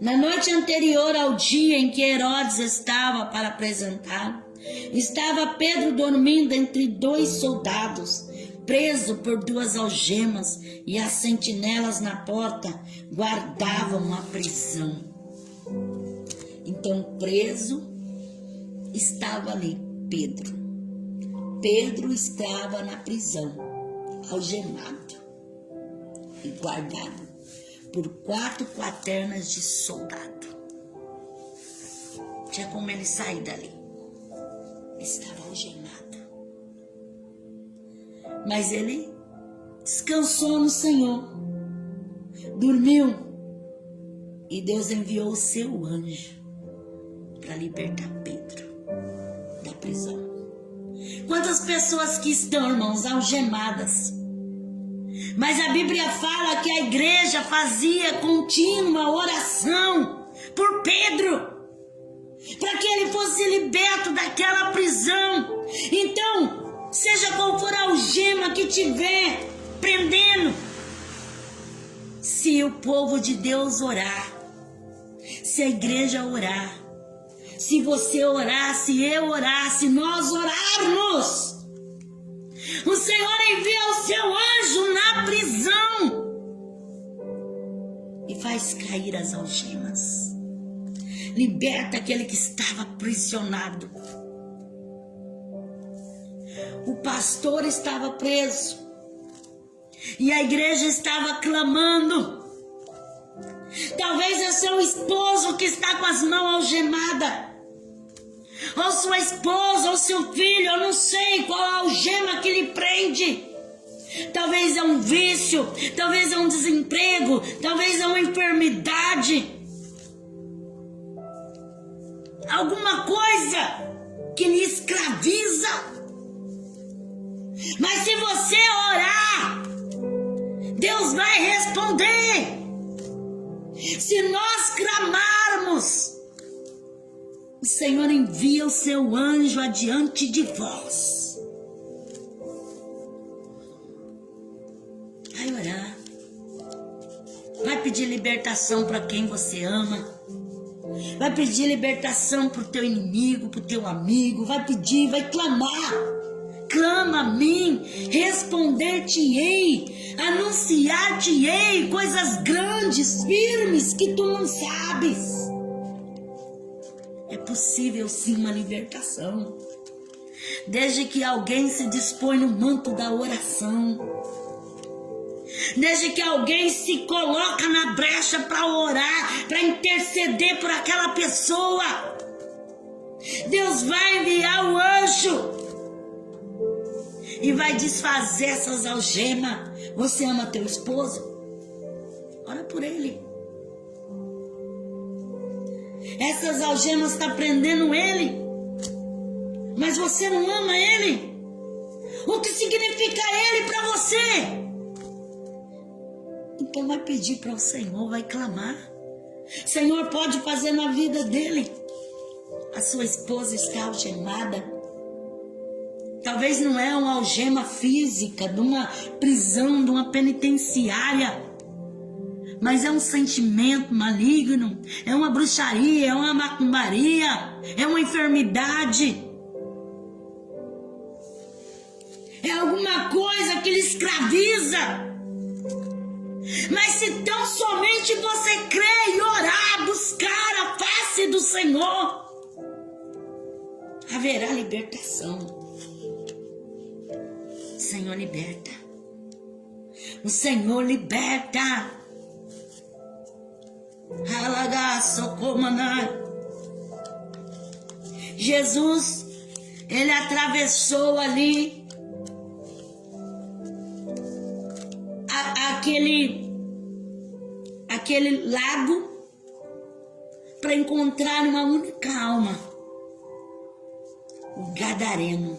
Na noite anterior ao dia em que Herodes estava para apresentar, estava Pedro dormindo entre 2 soldados, preso por 2 algemas, e as sentinelas na porta guardavam a prisão. Então, preso estava ali Pedro, Pedro estava na prisão, algemado e guardado por 4 quaternas de soldado. Tinha como ele sair dali. Estava algemado. Mas ele descansou no Senhor, dormiu, e Deus enviou o seu anjo para libertar Pedro da prisão. Quantas pessoas que estão, irmãos, algemadas, mas a Bíblia fala que a igreja fazia contínua oração por Pedro, para que ele fosse liberto daquela prisão. Então, seja qual for a algema que tiver prendendo, se o povo de Deus orar, se a igreja orar, se você orar, se eu orar, se nós orarmos, o Senhor envia o seu anjo na prisão e faz cair as algemas. Liberta aquele que estava aprisionado. O pastor estava preso e a igreja estava clamando. Talvez é seu esposo que está com as mãos algemadas, ou sua esposa, ou seu filho, eu não sei qual a algema que lhe prende. Talvez é um vício, talvez é um desemprego, talvez é uma enfermidade, alguma coisa que lhe escraviza. Mas se você orar, Deus vai responder. Se nós clamarmos, o Senhor envia o seu anjo adiante de vós. Vai orar. Vai pedir libertação para quem você ama. Vai pedir libertação para o teu inimigo, para o teu amigo. Vai pedir, vai clamar. Clama a mim, responder-te-ei, anunciar-te-ei coisas grandes, firmes, que tu não sabes. É possível sim uma libertação, desde que alguém se dispõe no manto da oração, desde que alguém se coloca na brecha para orar, para interceder por aquela pessoa. Deus vai enviar o anjo e vai desfazer essas algemas. Você ama teu esposo? Ora por ele. Essas algemas estão prendendo ele, mas você não ama ele. O que significa ele para você? Então vai pedir para o Senhor, vai clamar. Senhor, pode fazer na vida dele. A sua esposa está algemada. Talvez não é uma algema física, de uma prisão, de uma penitenciária, mas é um sentimento maligno, é uma bruxaria, é uma macumbaria, é uma enfermidade, é alguma coisa que lhe escraviza. Mas se tão somente você crer e orar, buscar a face do Senhor, haverá libertação. O Senhor liberta. O Senhor liberta. Jesus, ele atravessou ali aquele lago para encontrar uma única alma, o gadareno,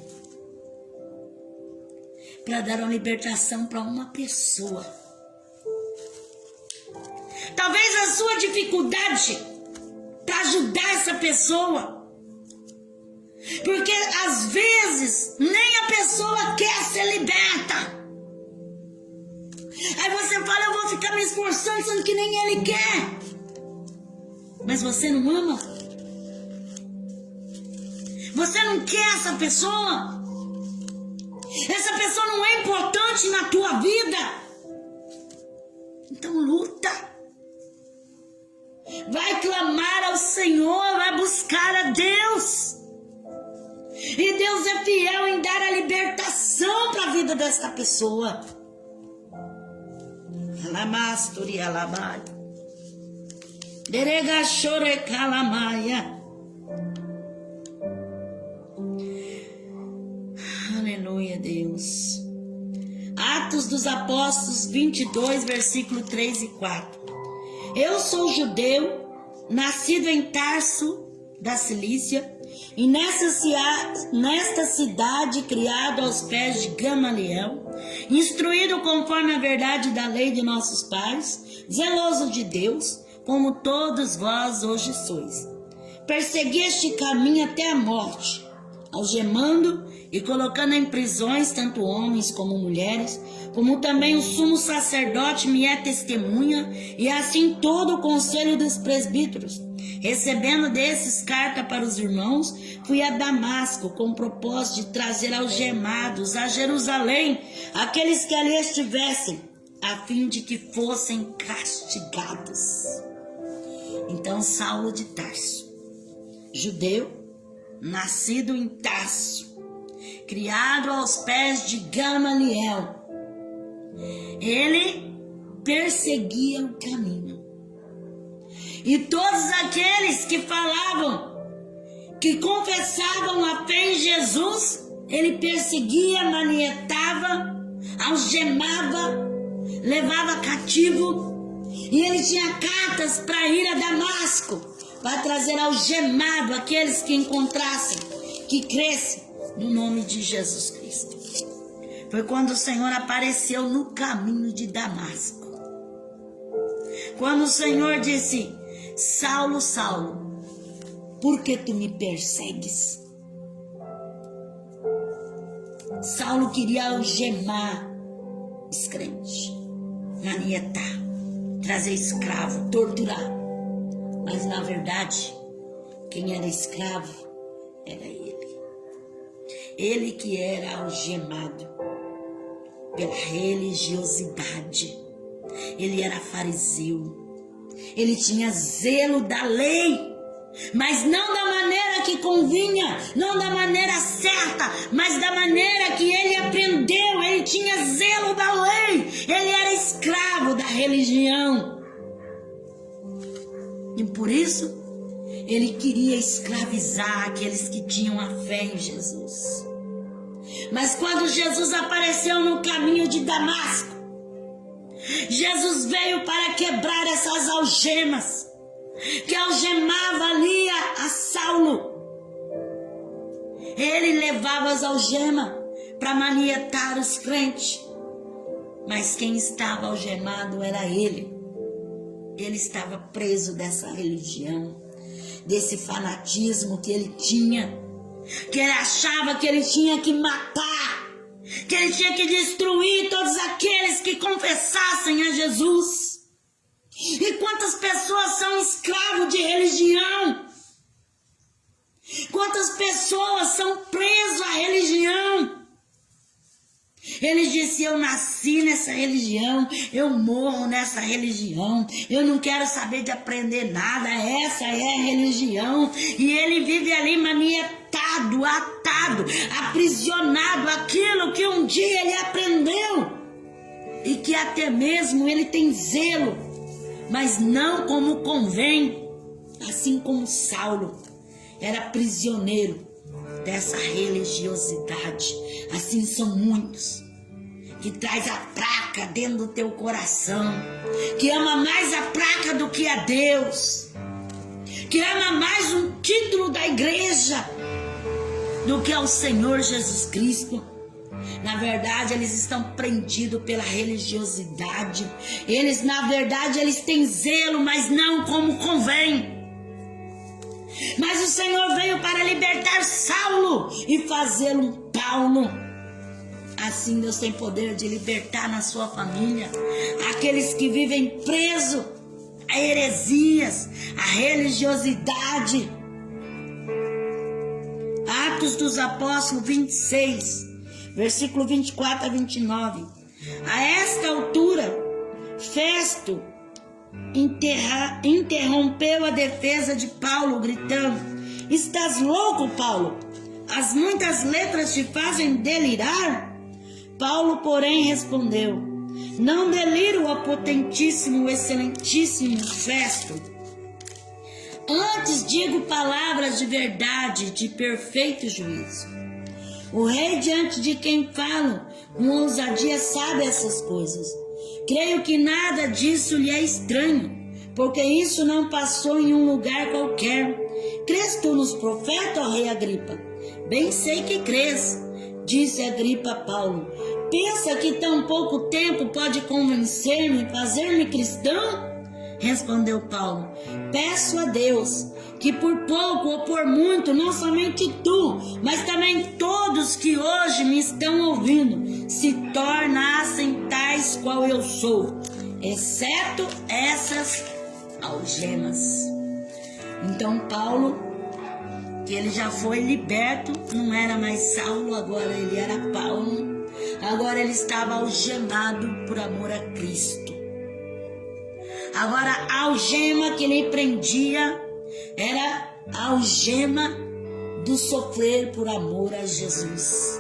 para dar uma libertação para uma pessoa. Talvez a sua dificuldade para ajudar essa pessoa, porque às vezes nem a pessoa quer ser liberta. Aí você fala, eu vou ficar me esforçando, sendo que nem ele quer. Mas você não ama? Você não quer essa pessoa? Essa pessoa não é importante na tua vida? Então luta. Vai clamar ao Senhor, vai buscar a Deus. E Deus é fiel em dar a libertação para a vida desta pessoa. Alamasturi alamai. Derega chore calamaia. Aleluia, Deus. Atos dos Apóstolos 22, versículo 3 e 4. Eu sou judeu, nascido em Tarso da Cilícia, e nesta cidade criado aos pés de Gamaliel, instruído conforme a verdade da lei de nossos pais, zeloso de Deus, como todos vós hoje sois. Persegui este caminho até a morte, algemando e colocando em prisões tanto homens como mulheres, como também o sumo sacerdote me é testemunha, e assim todo o conselho dos presbíteros. Recebendo desses carta para os irmãos, fui a Damasco com o propósito de trazer algemados a Jerusalém aqueles que ali estivessem, a fim de que fossem castigados. Então Saulo de Tarso, judeu, nascido em Tarso, criado aos pés de Gamaliel, ele perseguia o caminho. E todos aqueles que falavam, que confessavam a fé em Jesus, ele perseguia, manietava, algemava, levava cativo. E ele tinha cartas para ir a Damasco, para trazer algemado aqueles que encontrassem, que crescem no nome de Jesus Cristo. Foi quando o Senhor apareceu no caminho de Damasco. Quando o Senhor disse: Saulo, Saulo, por que tu me persegues? Saulo queria algemar os crentes, manietar, trazer escravo, torturar. Mas na verdade, quem era escravo era ele. Ele que era algemado pela religiosidade. Ele era fariseu. Ele tinha zelo da lei, mas não da maneira que convinha, não da maneira certa, mas da maneira que ele aprendeu. Ele tinha zelo da lei, ele era escravo da religião. E por isso, ele queria escravizar aqueles que tinham a fé em Jesus. Mas quando Jesus apareceu no caminho de Damasco, Jesus veio para quebrar essas algemas que algemava ali a Saulo. Ele levava as algemas para manietar os crentes, mas quem estava algemado era ele. Ele estava preso dessa religião, desse fanatismo que ele tinha, que ele achava que ele tinha que matar, que ele tinha que destruir todos aqueles que confessassem a Jesus. E quantas pessoas são escravos de religião? Quantas pessoas são presas à religião? Ele disse: eu nasci nessa religião, eu morro nessa religião, eu não quero saber de aprender nada, essa é a religião. E ele vive ali manietado, atado, aprisionado, aquilo que um dia ele aprendeu, e que até mesmo ele tem zelo, mas não como convém, assim como Saulo era prisioneiro dessa religiosidade. Assim são muitos que traz a placa dentro do teu coração, que ama mais a placa do que a Deus, que ama mais um título da igreja do que ao Senhor Jesus Cristo. Na verdade, eles estão prendidos pela religiosidade. Eles, na verdade, eles têm zelo, mas não como convém. Mas o Senhor veio para libertar Saulo e fazê-lo um Paulo. Assim Deus tem poder de libertar na sua família aqueles que vivem presos a heresias, a religiosidade. Atos dos Apóstolos 26, versículo 24 a 29. A esta altura, Festo interrompeu a defesa de Paulo, gritando: estás louco, Paulo? as muitas letras te fazem delirar? Paulo, porém, respondeu: não deliro, ó potentíssimo, excelentíssimo Festo. Antes digo palavras de verdade, de perfeito juízo. O rei diante de quem falo com ousadia sabe essas coisas. Creio que nada disso lhe é estranho, porque isso não passou em um lugar qualquer. Crês tu nos profetas, ó rei Agripa? Bem sei que crês, disse Agripa a Paulo. Pensa que tão pouco tempo pode convencer-me, fazer-me cristão? Respondeu Paulo: peço a Deus que por pouco ou por muito, não somente tu, mas também todos que hoje me estão ouvindo, se tornassem tais qual eu sou, exceto essas algemas. Então Paulo, que ele já foi liberto, não era mais Saulo, agora ele era Paulo, agora ele estava algemado por amor a Cristo. Agora a algema que ele prendia era a algema do sofrer por amor a Jesus.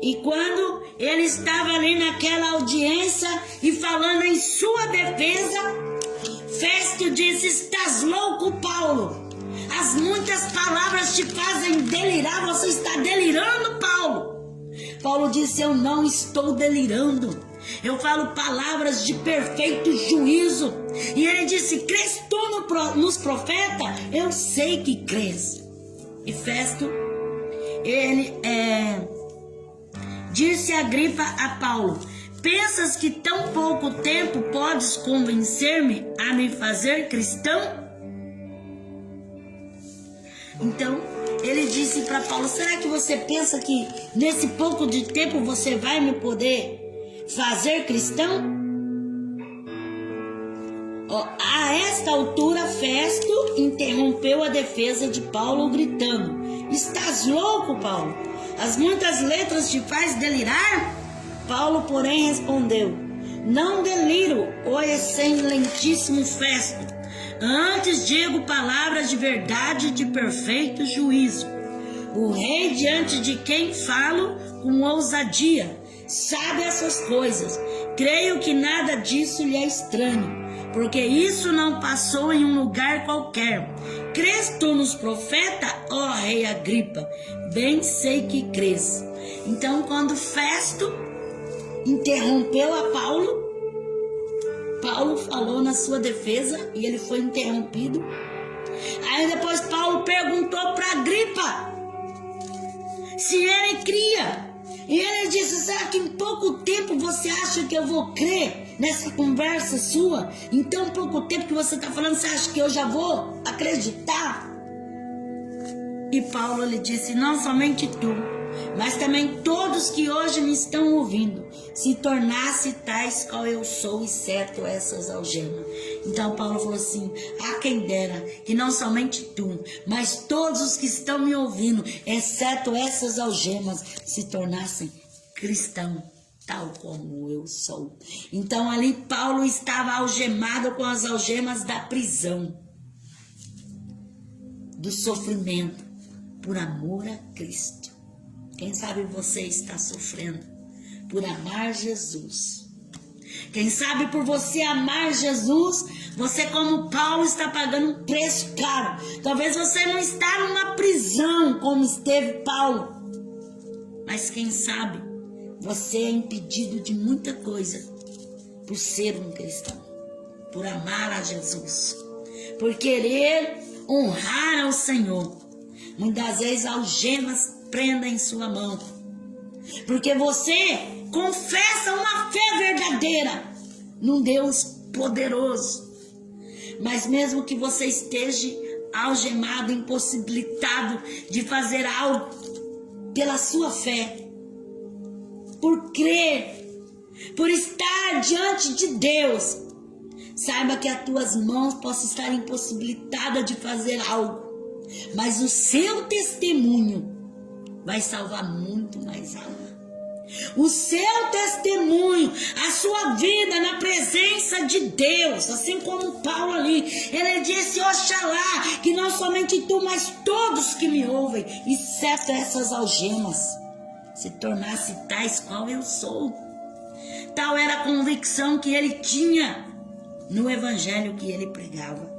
E quando ele estava ali naquela audiência e falando em sua defesa, Festo disse: estás louco, Paulo? As muitas palavras te fazem delirar, você está delirando, Paulo. Paulo disse: eu não estou delirando, eu falo palavras de perfeito juízo. E ele disse: crês tu nos profetas? Eu sei que crês. E Festo, ele disse a Agripa a Paulo: pensas que tão pouco tempo podes convencer-me a me fazer cristão? Então ele disse para Paulo: será que você pensa que nesse pouco de tempo você vai me poder fazer cristão? A esta altura, Festo interrompeu a defesa de Paulo, gritando: estás louco, Paulo? As muitas letras te faz delirar? Paulo, porém, respondeu: não deliro, ó excelentíssimo Festo. Antes digo palavras de verdade, de perfeito juízo. O rei diante de quem falo com ousadia sabe essas coisas. Creio que nada disso lhe é estranho, porque isso não passou em um lugar qualquer. Crês tu nos profetas, ó rei Agripa? Bem sei que crês. Então, quando Festo interrompeu a Paulo, Paulo falou na sua defesa e ele foi interrompido. Aí depois Paulo perguntou para Agripa se ele cria. E ele disse: será que em pouco tempo você acha que eu vou crer nessa conversa sua? Em tão pouco tempo que você está falando, você acha que eu já vou acreditar? E Paulo lhe disse: não somente tu, mas também todos que hoje me estão ouvindo, se tornasse tais qual eu sou, exceto essas algemas. Então Paulo falou assim: a quem dera que não somente tu, mas todos os que estão me ouvindo, exceto essas algemas, se tornassem cristãos, tal como eu sou. Então ali Paulo estava algemado com as algemas da prisão, do sofrimento, por amor a Cristo. Quem sabe você está sofrendo por amar Jesus. Quem sabe por você amar Jesus, você, como Paulo, está pagando um preço caro. Talvez você não está numa prisão como esteve Paulo, mas quem sabe você é impedido de muita coisa por ser um cristão, por amar a Jesus, por querer honrar ao Senhor. Muitas vezes algemas prendem em sua mão, porque você confessa uma fé verdadeira num Deus poderoso, mas mesmo que você esteja algemado, impossibilitado de fazer algo pela sua fé, por crer, por estar diante de Deus, saiba que as tuas mãos possam estar impossibilitadas de fazer algo, mas o seu testemunho vai salvar muito mais alma. O seu testemunho, a sua vida na presença de Deus, assim como Paulo ali, ele disse: oxalá que não somente tu, mas todos que me ouvem, exceto essas algemas, se tornasse tais qual eu sou. Tal era a convicção que ele tinha no evangelho que ele pregava.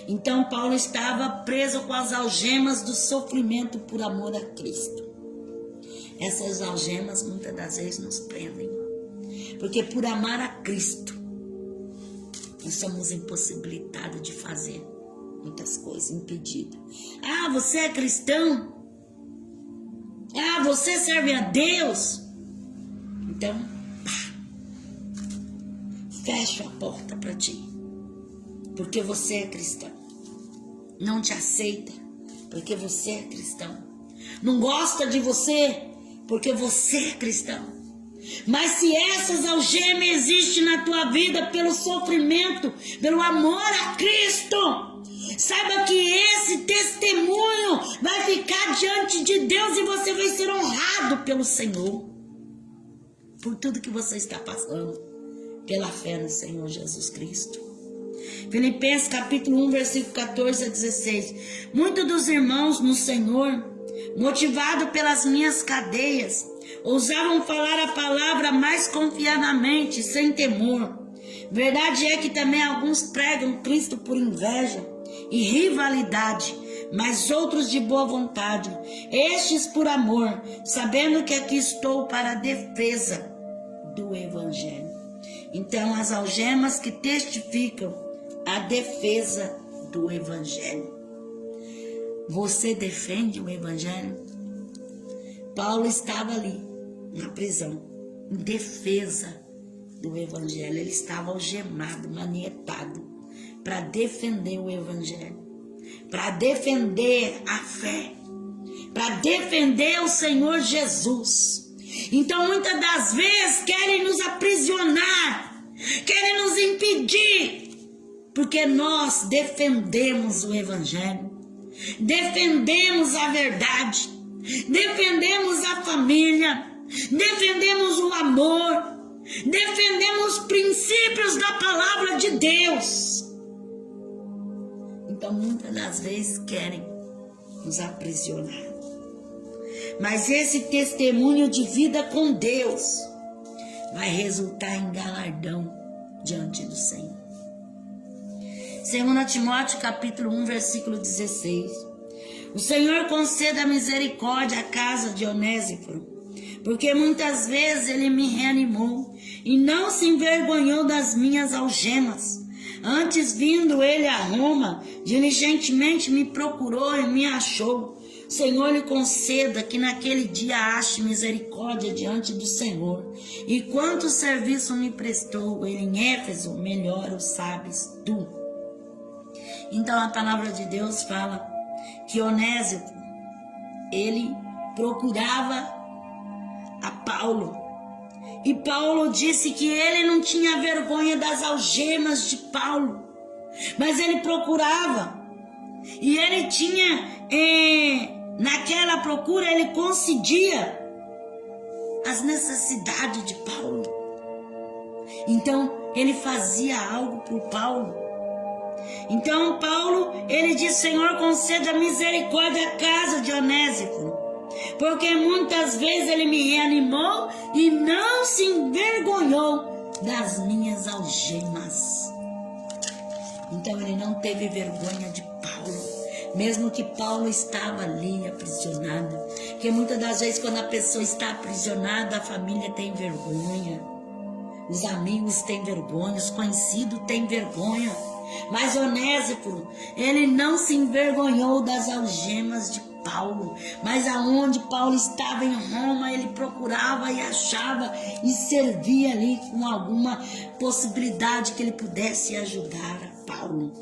Então Paulo estava preso com as algemas do sofrimento por amor a Cristo. Essas algemas muitas das vezes nos prendem, porque por amar a Cristo nós somos impossibilitados de fazer muitas coisas, impedidos. Ah, você é cristão? Ah, você serve a Deus? Então, fecha a porta para ti, porque você é cristão. Não te aceita, porque você é cristão. Não gosta de você, porque você é cristão. Mas se essas algemas existem na tua vida pelo sofrimento, pelo amor a Cristo, saiba que esse testemunho vai ficar diante de Deus e você vai ser honrado pelo Senhor por tudo que você está passando, pela fé no Senhor Jesus Cristo. Filipenses capítulo 1, versículo 14 a 16. Muitos dos irmãos no Senhor, motivado pelas minhas cadeias, ousavam falar a palavra mais confiadamente, sem temor. Verdade é que também alguns pregam Cristo por inveja e rivalidade, mas outros de boa vontade, estes por amor, sabendo que aqui estou para a defesa do Evangelho. Então, as algemas que testificam a defesa do Evangelho. Você defende o Evangelho? Paulo estava ali, na prisão, em defesa do Evangelho. Ele estava algemado, manietado, para defender o Evangelho, para defender a fé, para defender o Senhor Jesus. Então, muitas das vezes, querem nos aprisionar, querem nos impedir, porque nós defendemos o Evangelho, defendemos a verdade, defendemos a família, defendemos o amor, defendemos os princípios da palavra de Deus. Então, muitas das vezes querem nos aprisionar. Mas esse testemunho de vida com Deus vai resultar em galardão diante do Senhor. 2 Timóteo capítulo 1, versículo 16. O Senhor conceda misericórdia à casa de Onésiforo, porque muitas vezes ele me reanimou e não se envergonhou das minhas algemas. Antes, vindo ele a Roma, diligentemente me procurou e me achou. O Senhor lhe conceda que naquele dia ache misericórdia diante do Senhor. E quanto serviço me prestou ele em Éfeso, melhor o sabes tu. Então a palavra de Deus fala que Onésimo, ele procurava a Paulo. E Paulo disse que ele não tinha vergonha das algemas de Paulo, mas ele procurava. E ele tinha, naquela procura, ele concedia as necessidades de Paulo. Então, ele fazia algo por Paulo. Então, Paulo, ele diz: Senhor, conceda misericórdia à casa de Onésiforo, porque muitas vezes ele me reanimou e não se envergonhou das minhas algemas. Então ele não teve vergonha de Paulo, mesmo que Paulo estava ali aprisionado. Porque muitas das vezes quando a pessoa está aprisionada, a família tem vergonha, os amigos têm vergonha, os conhecidos têm vergonha. Mas Onésiforo, ele não se envergonhou das algemas de Paulo, mas aonde Paulo estava em Roma, ele procurava e achava e servia ali com alguma possibilidade que ele pudesse ajudar a Paulo.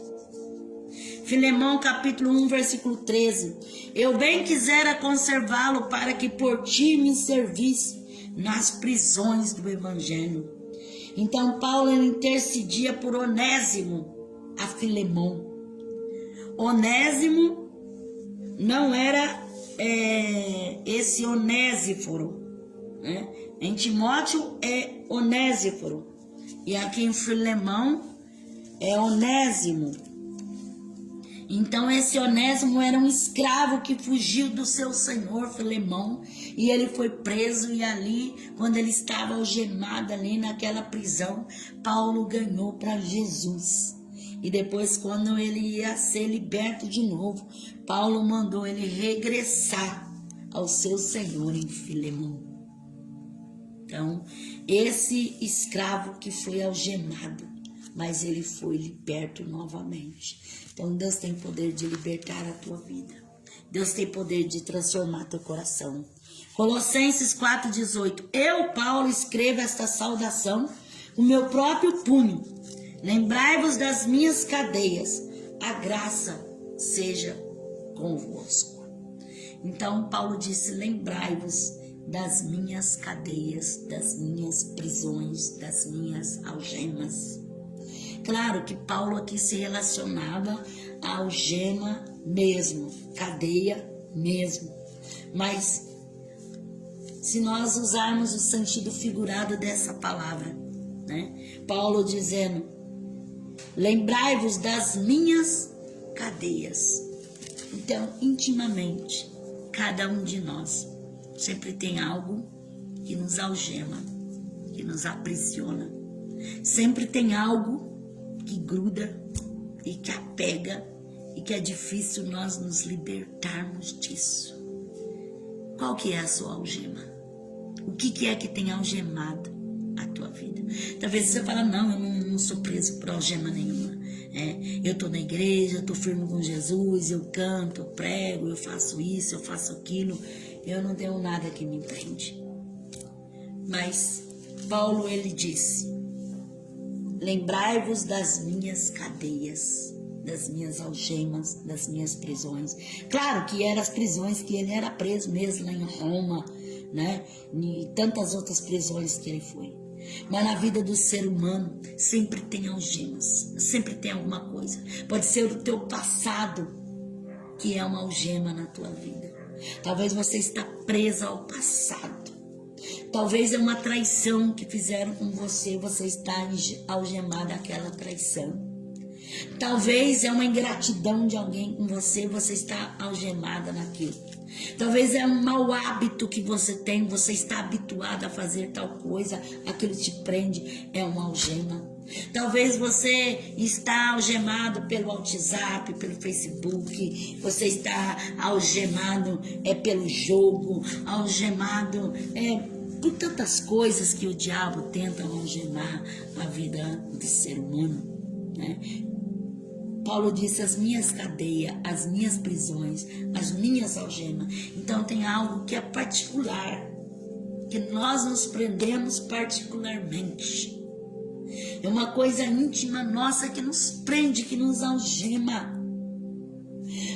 Filemão capítulo 1, versículo 13. Eu bem quisera conservá-lo para que por ti me servisse nas prisões do Evangelho. Então Paulo intercedia por Onésimo a Filemão. Onésimo não era esse Onésiforo, né? Em Timóteo é Onésiforo. E aqui em Filemão é Onésimo. Então esse Onésimo era um escravo que fugiu do seu senhor Filemão. E ele foi preso, e ali, quando ele estava algemado ali naquela prisão, Paulo ganhou para Jesus. E depois, quando ele ia ser liberto de novo, Paulo mandou ele regressar ao seu senhor em Filemão. Então, esse escravo que foi algemado, mas ele foi liberto novamente. Então, Deus tem poder de libertar a tua vida. Deus tem poder de transformar teu coração. Colossenses 4,18. Eu, Paulo, escrevo esta saudação com meu próprio punho. Lembrai-vos das minhas cadeias. A graça seja convosco. Então, Paulo disse, lembrai-vos das minhas cadeias, das minhas prisões, das minhas algemas. Claro que Paulo aqui se relacionava à algema mesmo, cadeia mesmo. Mas se nós usarmos o sentido figurado dessa palavra, né? Paulo dizendo, lembrai-vos das minhas cadeias. Então, intimamente, cada um de nós sempre tem algo que nos algema, que nos aprisiona. Sempre tem algo que gruda e que apega e que é difícil nós nos libertarmos disso. Qual que é a sua algema? O que é que tem algemado a tua vida? Talvez você fale, não, eu não sou preso por algema nenhuma. Eu estou na igreja, eu estou firme com Jesus, eu canto, eu prego, eu faço isso, eu faço aquilo. Eu não tenho nada que me prende. Mas Paulo, ele disse, lembrai-vos das minhas cadeias, das minhas algemas, das minhas prisões. Claro que eram as prisões que ele era preso mesmo lá em Roma, né? E tantas outras prisões que ele foi. Mas na vida do ser humano sempre tem algemas, sempre tem alguma coisa. Pode ser o teu passado que é uma algema na tua vida. Talvez você está presa ao passado. Talvez é uma traição que fizeram com você, você está algemada àquela traição. Talvez é uma ingratidão de alguém com você, você está algemada naquilo. Talvez é um mau hábito que você tem, você está habituado a fazer tal coisa, aquilo te prende, é uma algema. Talvez você está algemado pelo WhatsApp, pelo Facebook, você está algemado pelo jogo, algemado por tantas coisas que o diabo tenta algemar a vida do ser humano, né? Paulo disse, as minhas cadeias, as minhas prisões, as minhas algemas. Então tem algo que é particular, que nós nos prendemos particularmente. É uma coisa íntima nossa que nos prende, que nos algema.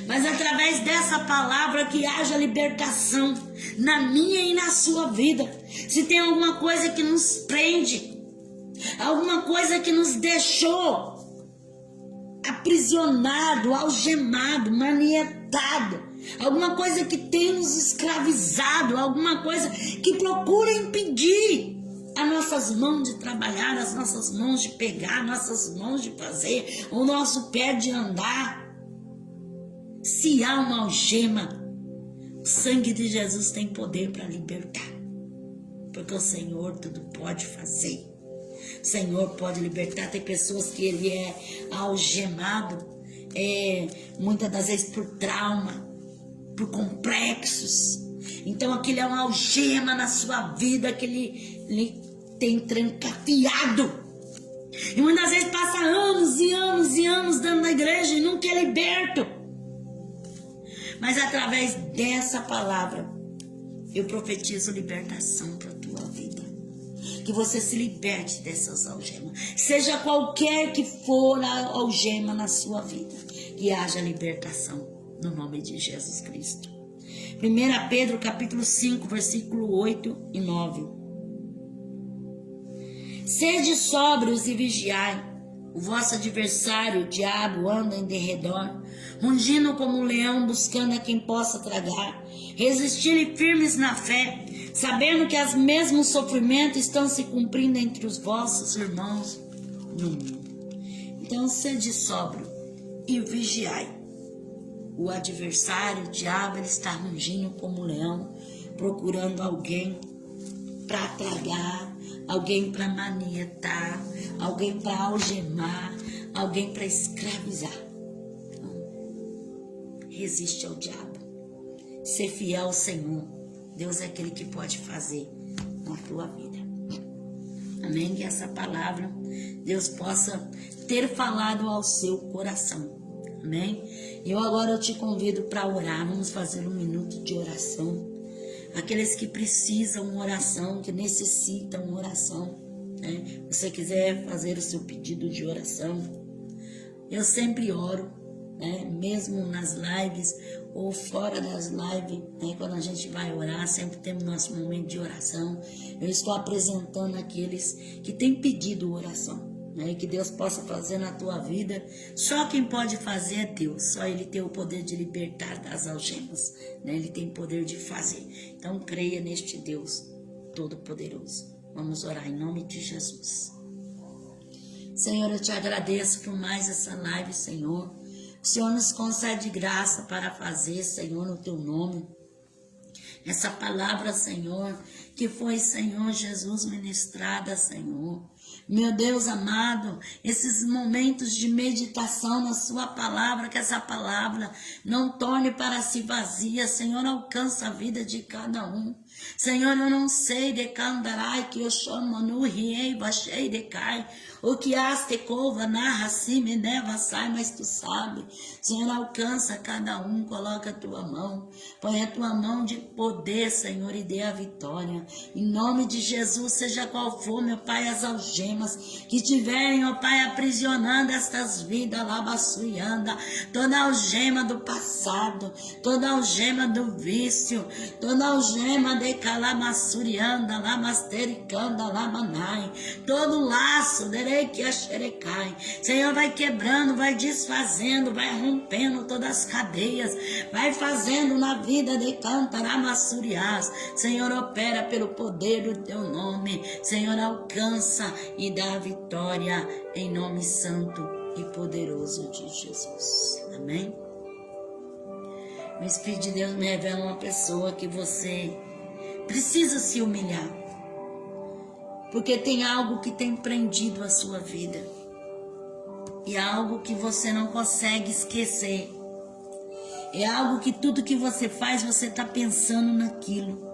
Mas através dessa palavra que haja libertação na minha e na sua vida. Se tem alguma coisa que nos prende, alguma coisa que nos deixou aprisionado, algemado, manietado, alguma coisa que tem nos escravizado, alguma coisa que procura impedir as nossas mãos de trabalhar, as nossas mãos de pegar, nossas mãos de fazer, o nosso pé de andar. Se há uma algema, o sangue de Jesus tem poder para libertar, porque o Senhor tudo pode fazer. O Senhor pode libertar. Tem pessoas que ele é algemado, muitas das vezes por trauma, por complexos. Então aquilo é uma algema na sua vida que ele tem trancafiado. E muitas vezes passa anos e anos e anos dentro da igreja e nunca é liberto. Mas através dessa palavra, eu profetizo libertação para a tua vida. Que você se liberte dessas algemas. Seja qualquer que for a algema na sua vida. Que haja libertação no nome de Jesus Cristo. 1 Pedro capítulo 5, versículo 8 e 9. Sede sóbrios e vigiai. O vosso adversário, o diabo, anda em derredor, rugindo como um leão, buscando a quem possa tragar. Resistirem firmes na fé, sabendo que os mesmos sofrimentos estão se cumprindo entre os vossos irmãos no mundo. Então, sede sóbrio e vigiai. O adversário, o diabo, ele está rugindo como um leão, procurando alguém para tragar, alguém para manietar, alguém para algemar, alguém para escravizar. Então, resiste ao diabo. Ser fiel ao Senhor. Deus é aquele que pode fazer na tua vida. Amém? Que essa palavra Deus possa ter falado ao seu coração. Amém? Eu agora te convido para orar. Vamos fazer um minuto de oração. Aqueles que precisam oração, que necessitam oração, né? Se você quiser fazer o seu pedido de oração, eu sempre oro, né? Mesmo nas lives ou fora das lives, né? Quando a gente vai orar, sempre temos nosso momento de oração. Eu estou apresentando aqueles que têm pedido oração, né? Que Deus possa fazer na tua vida. Só quem pode fazer é Deus. Só Ele tem o poder de libertar das algemas, né? Ele tem poder de fazer. Então creia neste Deus Todo-Poderoso. Vamos orar em nome de Jesus. Senhor, eu te agradeço por mais essa live, Senhor. O Senhor nos concede graça para fazer, Senhor, no teu nome. Essa palavra, Senhor, que foi, Senhor Jesus, ministrada, Senhor. Meu Deus amado, esses momentos de meditação na sua palavra, que essa palavra não torne para si vazia, Senhor, alcança a vida de cada um. Senhor, eu não sei de candarai que eu chamo no riei, baixei de cai, o que haste cova, narra, cima, neva, sai, mas tu sabe. Senhor, alcança cada um, coloca a tua mão, põe a tua mão de poder, Senhor, e dê a vitória. Em nome de Jesus, seja qual for, meu Pai, as algemas que tiverem, ó Pai, aprisionando estas vidas, labassuianda, toda algema do passado, toda algema do vício, toda algema de calamassurianda, lamastericanda, lamanai, todo laço, derei que axerecai. Senhor, vai quebrando, vai desfazendo, vai rompendo todas as cadeias, vai fazendo na vida de cantaramasuriás. Senhor, opera pelo poder do teu nome. Senhor, alcança e dá a vitória em nome santo e poderoso de Jesus. Amém? O Espírito de Deus me revela uma pessoa que você precisa se humilhar, porque tem algo que tem prendido a sua vida e é algo que você não consegue esquecer. É algo que tudo que você faz, você está pensando naquilo.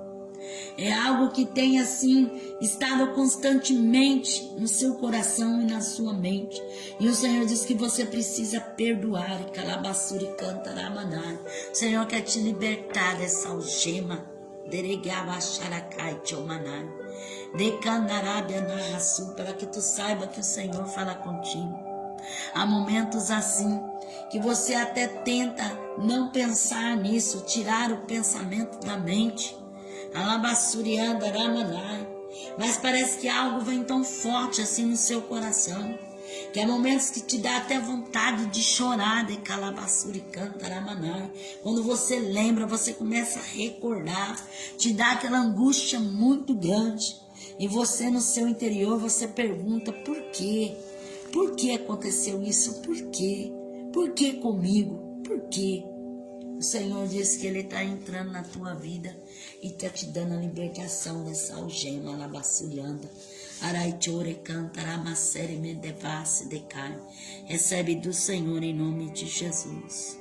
É algo que tem assim estado constantemente no seu coração e na sua mente. E o Senhor diz que você precisa perdoar. O Senhor quer te libertar dessa algema. Para que tu saiba que o Senhor fala contigo. Há momentos assim que você até tenta não pensar nisso, tirar o pensamento da mente. Mas parece que algo vem tão forte assim no seu coração, que há momentos que te dá até vontade de chorar, de quando você lembra, você começa a recordar, te dá aquela angústia muito grande, e você no seu interior, você pergunta, por quê? Por que aconteceu isso? Por quê? Por que comigo? Por quê? O Senhor diz que Ele está entrando na tua vida e está te dando a libertação dessa algema, labassulhanda. Araichore cantaramassere medevasse decai. Recebe do Senhor em nome de Jesus.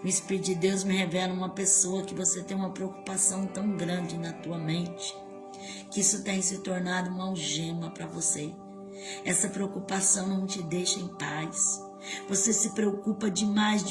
O Espírito de Deus me revela uma pessoa que você tem uma preocupação tão grande na tua mente, que isso tem se tornado uma algema para você. Essa preocupação não te deixa em paz. Você se preocupa demais.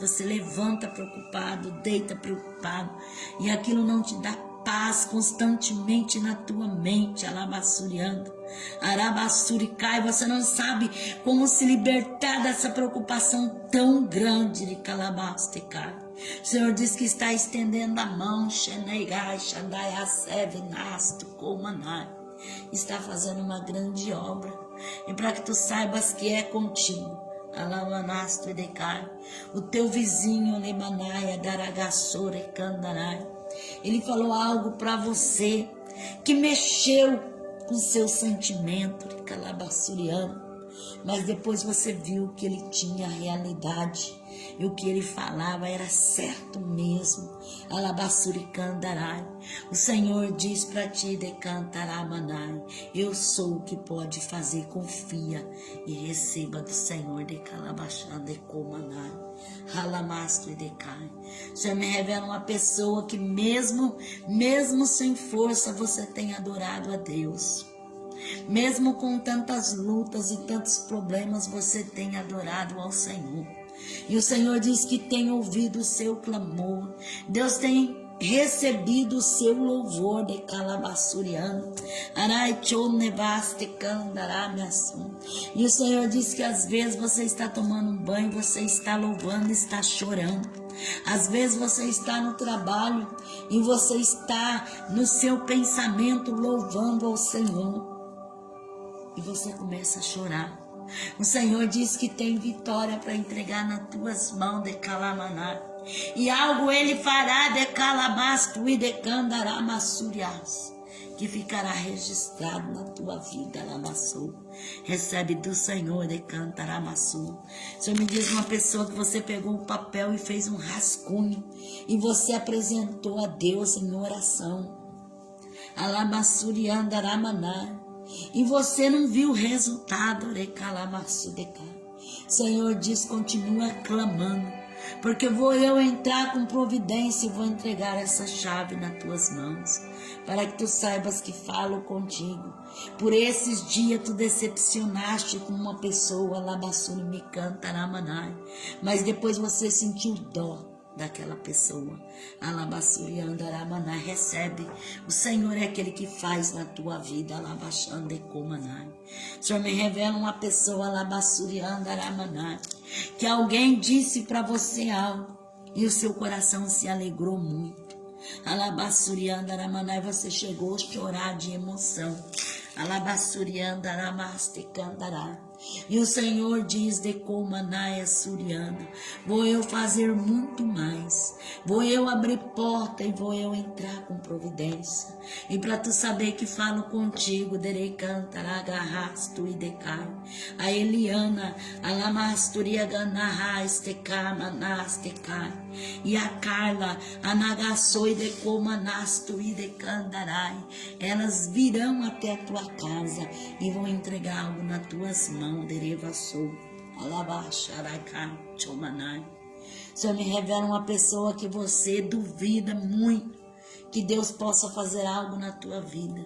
Você levanta preocupado, deita preocupado, e aquilo não te dá paz constantemente na tua mente. Alabassuriando, arabassuricai. Você não sabe como se libertar dessa preocupação tão grande de calabastecai. O Senhor diz que está estendendo a mão, Xeneigai, Xandai, Aseve, Nasto, Komanai. Está fazendo uma grande obra, e para que tu saibas que é contigo. Alamanasto edecai, o teu vizinho Lemanaia, Daragassore, Candarai, Ele falou algo para você que mexeu com seu sentimento, calabaçuriano. Mas depois você viu que ele tinha realidade e o que ele falava era certo mesmo. Alabassuricandarai. O Senhor diz para ti, decantaramanai, eu sou o que pode fazer, confia e receba do Senhor, decalabaxandecomanai, ralamastro e decai. O Senhor me revela uma pessoa que mesmo sem força você tem adorado a Deus. Mesmo com tantas lutas e tantos problemas, você tem adorado ao Senhor. E o Senhor diz que tem ouvido o seu clamor. Deus tem recebido o seu louvor, de calabaçuriano. E o Senhor diz que às vezes você está tomando um banho, você está louvando, está chorando. Às vezes você está no trabalho e você está no seu pensamento louvando ao Senhor. E você começa a chorar. O Senhor diz que tem vitória para entregar nas tuas mãos, de calamaná. E algo Ele fará, de calabasto e de candaramassurias, que ficará registrado na tua vida, lamassou. Recebe do Senhor, de cantaramassou. O Senhor me diz uma pessoa que você pegou um papel e fez um rascunho e você apresentou a Deus em oração. Alamassuriandaramanai. E você não viu o resultado. O Senhor diz, continua clamando, porque vou eu entrar com providência e vou entregar essa chave nas tuas mãos, para que tu saibas que falo contigo. Por esses dias tu decepcionaste com uma pessoa, mas depois você sentiu dó daquela pessoa. Alabassuriandaramanai, recebe. O Senhor é aquele que faz na tua vida. Alabaxandecomanai. O Senhor me revela uma pessoa, alabassuriandaramanai, que alguém disse para você algo e o seu coração se alegrou muito. Alabassuriandaramanai, você chegou a chorar de emoção. Alabassuriandaramasticandara. E o Senhor diz, de Comanaia Suriana, vou eu fazer muito mais, vou eu abrir porta e vou eu entrar com providência. E para tu saber que falo contigo, derei cantará garrasto e decai. A Eliana, a lamasturia ganarra estecamanastecai. E a Carla, a nagaçoi de comanasto e decandarai. Elas virão até a tua casa e vão entregar algo nas tuas mãos. Derevassou, alabaxaracai, chomanai. O Senhor me revela uma pessoa que você duvida muito que Deus possa fazer algo na tua vida.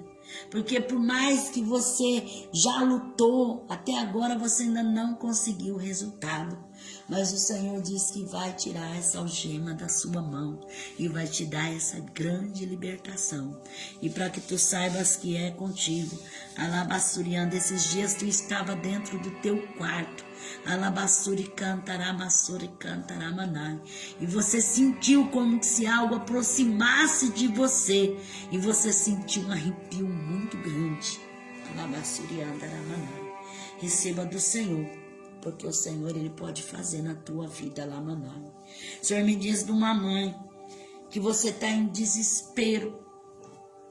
Porque por mais que você já lutou, até agora você ainda não conseguiu o resultado. Mas o Senhor diz que vai tirar essa algema da sua mão e vai te dar essa grande libertação. E para que tu saibas que é contigo, alabassuriando, esses dias tu estava dentro do teu quarto, alabassuri cantaramanai, e você sentiu como se algo aproximasse de você, e você sentiu um arrepio muito grande. Alabassuriandaramanai. Receba do Senhor, porque o Senhor, Ele pode fazer na tua vida, lamanai. O Senhor me diz de uma mãe que você está em desespero,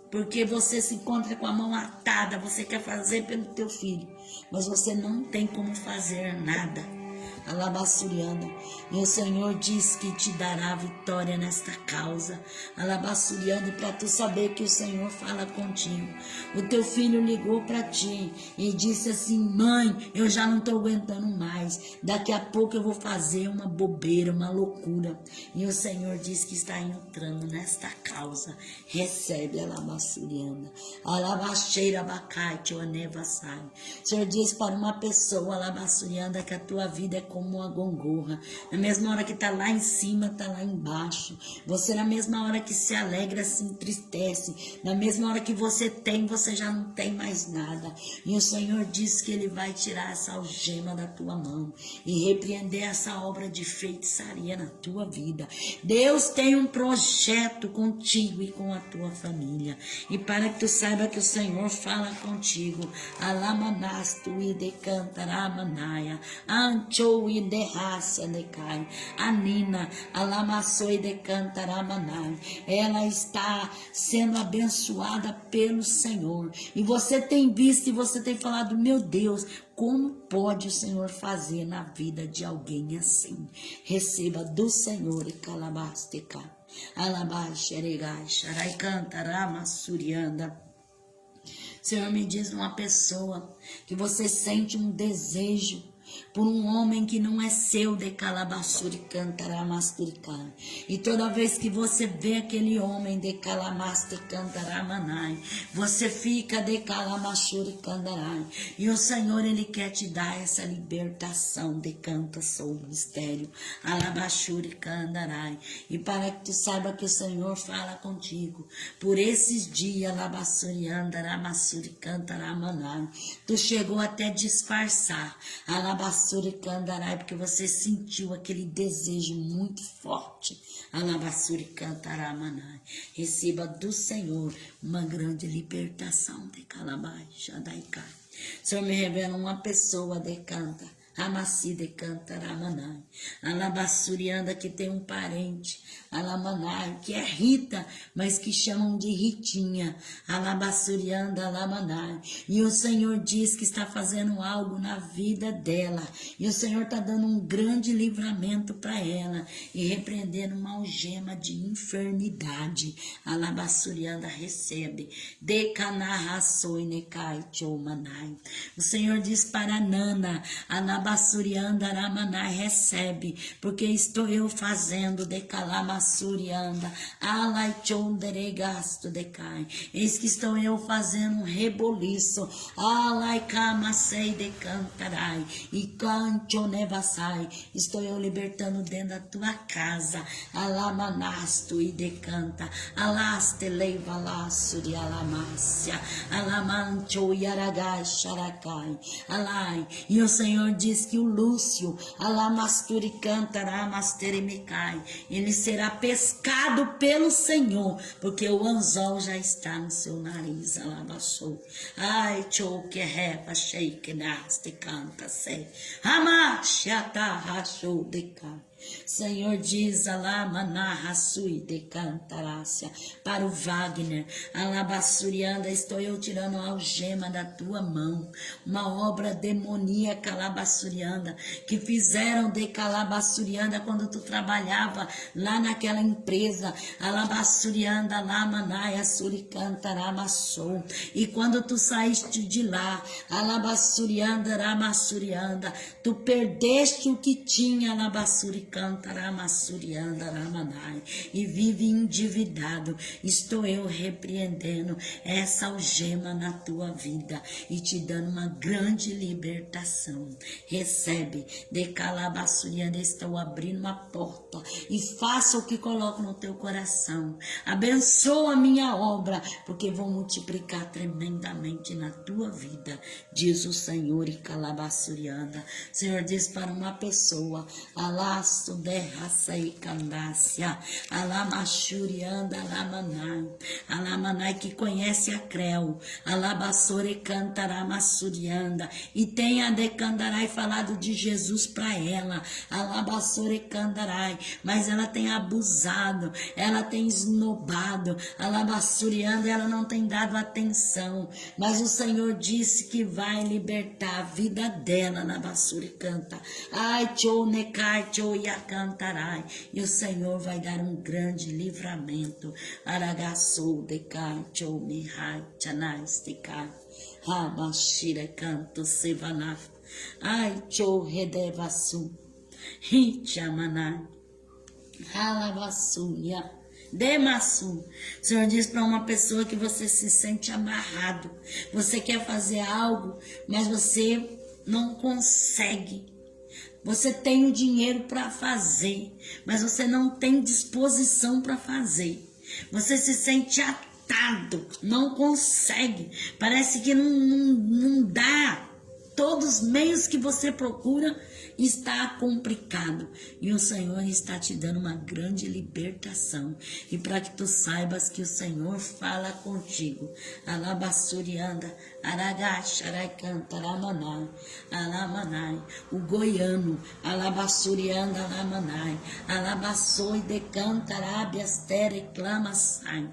porque você se encontra com a mão atada, você quer fazer pelo teu filho, mas você não tem como fazer nada. Alabassuriana, e o Senhor diz que te dará vitória nesta causa. Alabassuriana, e para tu saber que o Senhor fala contigo. O teu filho ligou para ti e disse assim: mãe, eu já não estou aguentando mais, daqui a pouco eu vou fazer uma bobeira, uma loucura. E o Senhor diz que está entrando nesta causa. Recebe, alabassuriana. Alabaxeira bacai, tionevassai. O Senhor diz para uma pessoa, alabassuriana, que a tua vida é como uma gongorra. Na mesma hora que está lá em cima, está lá embaixo. Você na mesma hora que se alegra, se entristece. Na mesma hora que você tem, você já não tem mais nada. E o Senhor diz que Ele vai tirar essa algema da tua mão e repreender essa obra de feitiçaria na tua vida. Deus tem um projeto contigo e com a tua família. E para que tu saiba que o Senhor fala contigo, alamanasto e decantaramanaya, ancho e de raça de cai. A Nina, a lamaçoi de cantaramanai. Ela está sendo abençoada pelo Senhor. E você tem visto e você tem falado, meu Deus, como pode o Senhor fazer na vida de alguém assim? Receba do Senhor e calabastica. Alabai, xeregai, xarai, cantarama, surianda. Senhor, me diz uma pessoa que você sente um desejo por um homem que não é seu, de calabassuri cantaramasturikai. E toda vez que você vê aquele homem de calamaste cantaramanai, você fica de calamachuri candarai. E o Senhor, Ele quer te dar essa libertação de canta sou mistério. Alabachuri candarai. E para que tu saiba que o Senhor fala contigo, por esses dias, alabassuri andaramassuri cantaramanai, tu chegou até disfarçar, alabassuri candarai, porque você sentiu aquele desejo muito forte. Alabassuri cantaramanai. Receba do Senhor uma grande libertação de calabai, jadaikai. O Senhor me revela uma pessoa de canta. Amassi de cantaramanai. Alabassurianda, que tem um parente, alamanai, que é Rita, mas que chamam de Ritinha. Alabassurianda, alamanai. E o Senhor diz que está fazendo algo na vida dela. E o Senhor está dando um grande livramento para ela e repreendendo uma algema de enfermidade. Alabassurianda, recebe. Decanarraçoi necai chomanai. O Senhor diz para Nana, Alabassurianda aramanai, recebe, porque estou eu fazendo de calamassurianda, alaichonderegasto decai. Eis que estou eu fazendo um reboliço, alaicamassei de cantarai, e canchonevassai. Estou eu libertando dentro da tua casa, alamanasto e decanta, alaste leiva lassuri alamácia, alamancho e aragai xaracai, alai. E o Senhor diz que o Lúcio, alamasturi cantaramasтеремicai, ele será pescado pelo Senhor, porque o anzol já está no seu nariz, alabaçou. Ai, tchou que repa, shake, naste, canta, sei. Amachata, rachou, decai. Senhor diz, alamanarraçui de cantarácia, para o Wagner, alabassurianda, estou eu tirando a algema da tua mão, uma obra demoníaca, alabassurianda, que fizeram de calabassurianda quando tu trabalhava lá naquela empresa, alabassurianda, lamanaia, suricantaramassou, e quando tu saíste de lá, alabassurianda, ramassurianda, tu perdeste o que tinha, alabassurianda, cantaramasurianda ramanai, e vive endividado. Estou eu repreendendo essa algema na tua vida e te dando uma grande libertação. Recebe de calabassurianda, estou abrindo uma porta e faça o que coloco no teu coração. Abençoa a minha obra, porque vou multiplicar tremendamente na tua vida, diz o Senhor. E calabassurianda, Senhor diz para uma pessoa, alaço de raça e candácia, alamachurianda, alamanai, que conhece a creu, alabassore cantaramasurianda, e tenha de candarai falado de Jesus para ela, alabassore candarai, mas ela tem abusado, ela tem esnobado, alabassurianda, ela não tem dado atenção, mas o Senhor disse que vai libertar a vida dela, alabassure canta, ai, tchou, necai, tchou, cantarai, e o Senhor vai dar um grande livramento. Aragaçou de canto mihai chanais de cá, rabashira canto sevaná, ai cho redevasu, hichamanai, halabassuya. Demassu. O Senhor diz para uma pessoa que você se sente amarrado, você quer fazer algo, mas você não consegue. Você tem o dinheiro para fazer, mas você não tem disposição para fazer. Você se sente atado, não consegue. Parece que não dá. Todos os meios que você procura, está complicado e o Senhor está te dando uma grande libertação. E para que tu saibas que o Senhor fala contigo. Alabassurianda, aragaxaraicanta, alamanai, alamanai. O goiano, alabassurianda, alamanai, alabassoi decanta, arabias, tere, clama, sai.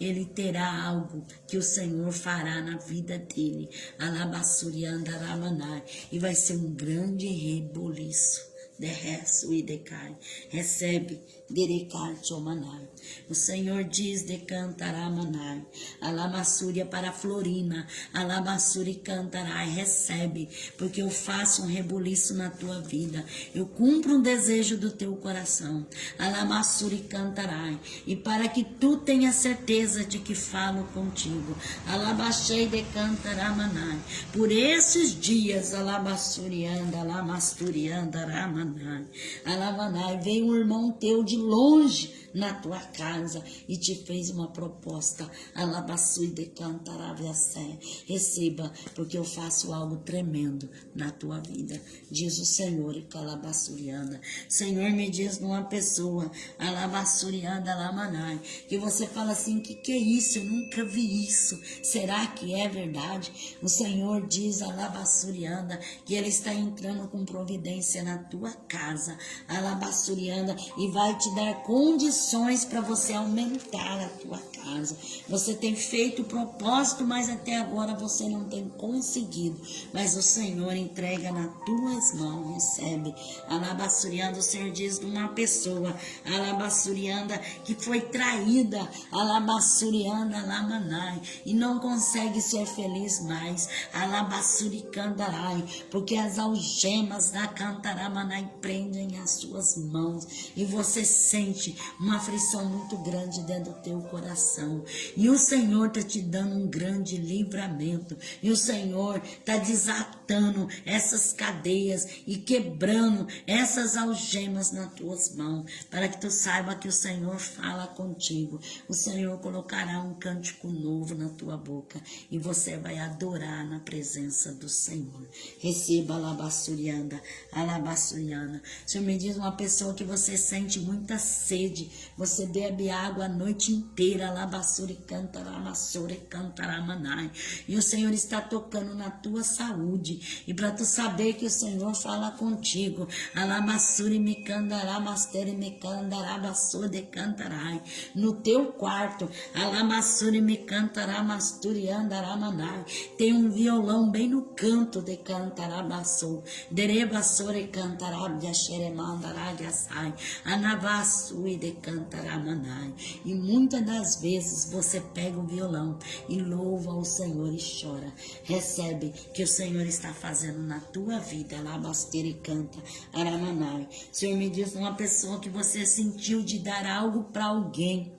Ele terá algo que o Senhor fará na vida dele. Alabassurianda, alamanai. E vai ser um grande reboliço. Derreço e decai, recebe, derecai, chomanai. O Senhor diz, decantará, manai, alamassúria para a Florina, alamassúria cantarai, recebe, porque eu faço um rebuliço na tua vida, eu cumpro um desejo do teu coração, alamassúria cantarai, e para que tu tenhas certeza de que falo contigo, alabachei, decantará, manai, por esses dias, alabassurianda, alamassurianda, ramanai, alavanai, veio um irmão teu de longe na tua casa e te fez uma proposta. Alabassui decantaravessé. Receba, porque eu faço algo tremendo na tua vida, diz o Senhor. E calabassuriana, Senhor, me diz numa pessoa, alabassurianda, alamanai, que você fala assim, que é isso? Eu nunca vi isso. Será que é verdade? O Senhor diz, alabassurianda, que Ele está entrando com providência na tua casa, alabassurianda, e vai te dar condições para você aumentar a tua casa. Você tem feito o propósito, mas até agora você não tem conseguido. Mas o Senhor entrega nas tuas mãos, recebe. Alabassurianda, o Senhor diz de uma pessoa, alabassurianda, que foi traída, alabassurianda, alamanai, e não consegue ser feliz mais, alabassuricandarai, porque as algemas da cantaramanai prendem as suas mãos, e você sente uma aflição muito grande dentro do teu coração. E o Senhor está te dando um grande livramento. E o Senhor está desatando essas cadeias e quebrando essas algemas nas tuas mãos. Para que tu saiba que o Senhor fala contigo. O Senhor colocará um cântico novo na tua boca. E você vai adorar na presença do Senhor. Receba alabassurianda, alabassuriana. O Senhor me diz uma pessoa que você sente muita sede. Você bebe água a noite inteira, alabassuri cantaramasore cantaramanai. E o Senhor está tocando na tua saúde. E para tu saber que o Senhor fala contigo, alabassuri me candaramastere me candarabassode cantarai. No teu quarto, alamassuri me cantaramasturi andaramanai. Tem um violão bem no canto de cantarabassou. Derebassore cantarabia xeremandaragasai. Anavassui de cantaramanai. E muitas das vezes você pega o violão e louva o Senhor e chora. Recebe que o Senhor está fazendo na tua vida. Alabaster e canta aramanai. O Senhor me diz uma pessoa que você sentiu de dar algo para alguém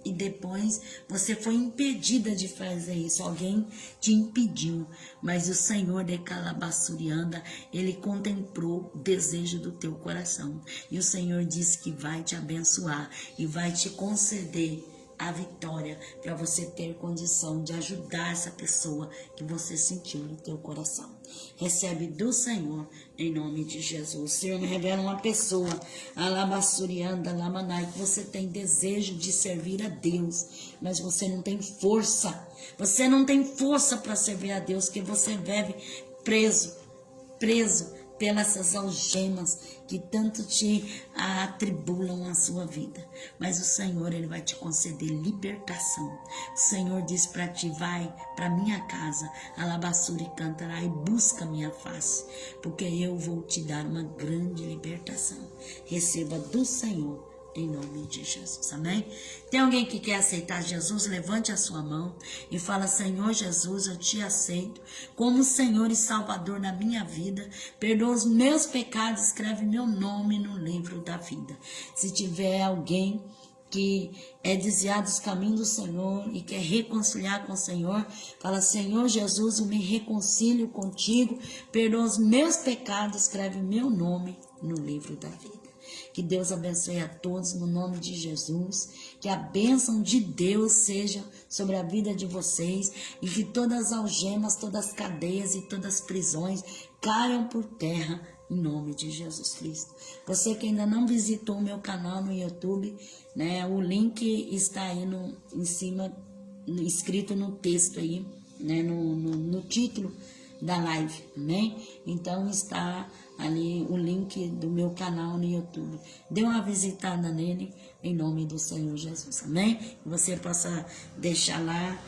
e depois você foi impedida de fazer isso, alguém te impediu, mas o Senhor de Calabassurianda, Ele contemplou o desejo do teu coração, e o Senhor disse que vai te abençoar e vai te conceder a vitória para você ter condição de ajudar essa pessoa que você sentiu no teu coração. Recebe do Senhor em nome de Jesus. O Senhor me revela uma pessoa, alabassurianda, lamanai, que você tem desejo de servir a Deus, mas você não tem força. Você não tem força para servir a Deus, que você vive preso pelas algemas que tanto te atribulam a sua vida. Mas o Senhor, Ele vai te conceder libertação. O Senhor diz para ti, vai para minha casa, alabassura e cantará, e busca minha face, porque eu vou te dar uma grande libertação. Receba do Senhor em nome de Jesus, amém? Tem alguém que quer aceitar Jesus? Levante a sua mão e fala: Senhor Jesus, eu te aceito como Senhor e Salvador na minha vida. Perdoa os meus pecados, escreve meu nome no livro da vida. Se tiver alguém que é desviado dos caminhos do Senhor e quer reconciliar com o Senhor, fala: Senhor Jesus, eu me reconcilio contigo, perdoa os meus pecados, escreve meu nome no livro da vida. Que Deus abençoe a todos no nome de Jesus, que a bênção de Deus seja sobre a vida de vocês e que todas as algemas, todas as cadeias e todas as prisões caiam por terra em nome de Jesus Cristo. Você que ainda não visitou o meu canal no YouTube, né, o link está aí em cima, escrito no texto aí, né, no título da live, amém? Então está ali o link do meu canal no YouTube. Dê uma visitada nele em nome do Senhor Jesus, amém? Que você possa deixar lá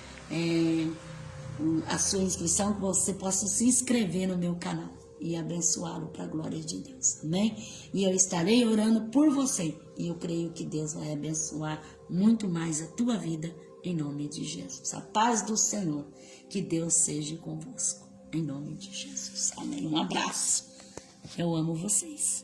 a sua inscrição, que você possa se inscrever no meu canal e abençoá-lo para a glória de Deus, amém? E eu estarei orando por você e eu creio que Deus vai abençoar muito mais a tua vida em nome de Jesus. A paz do Senhor, que Deus seja convosco. Em nome de Jesus. Amém. Um abraço. Eu amo vocês.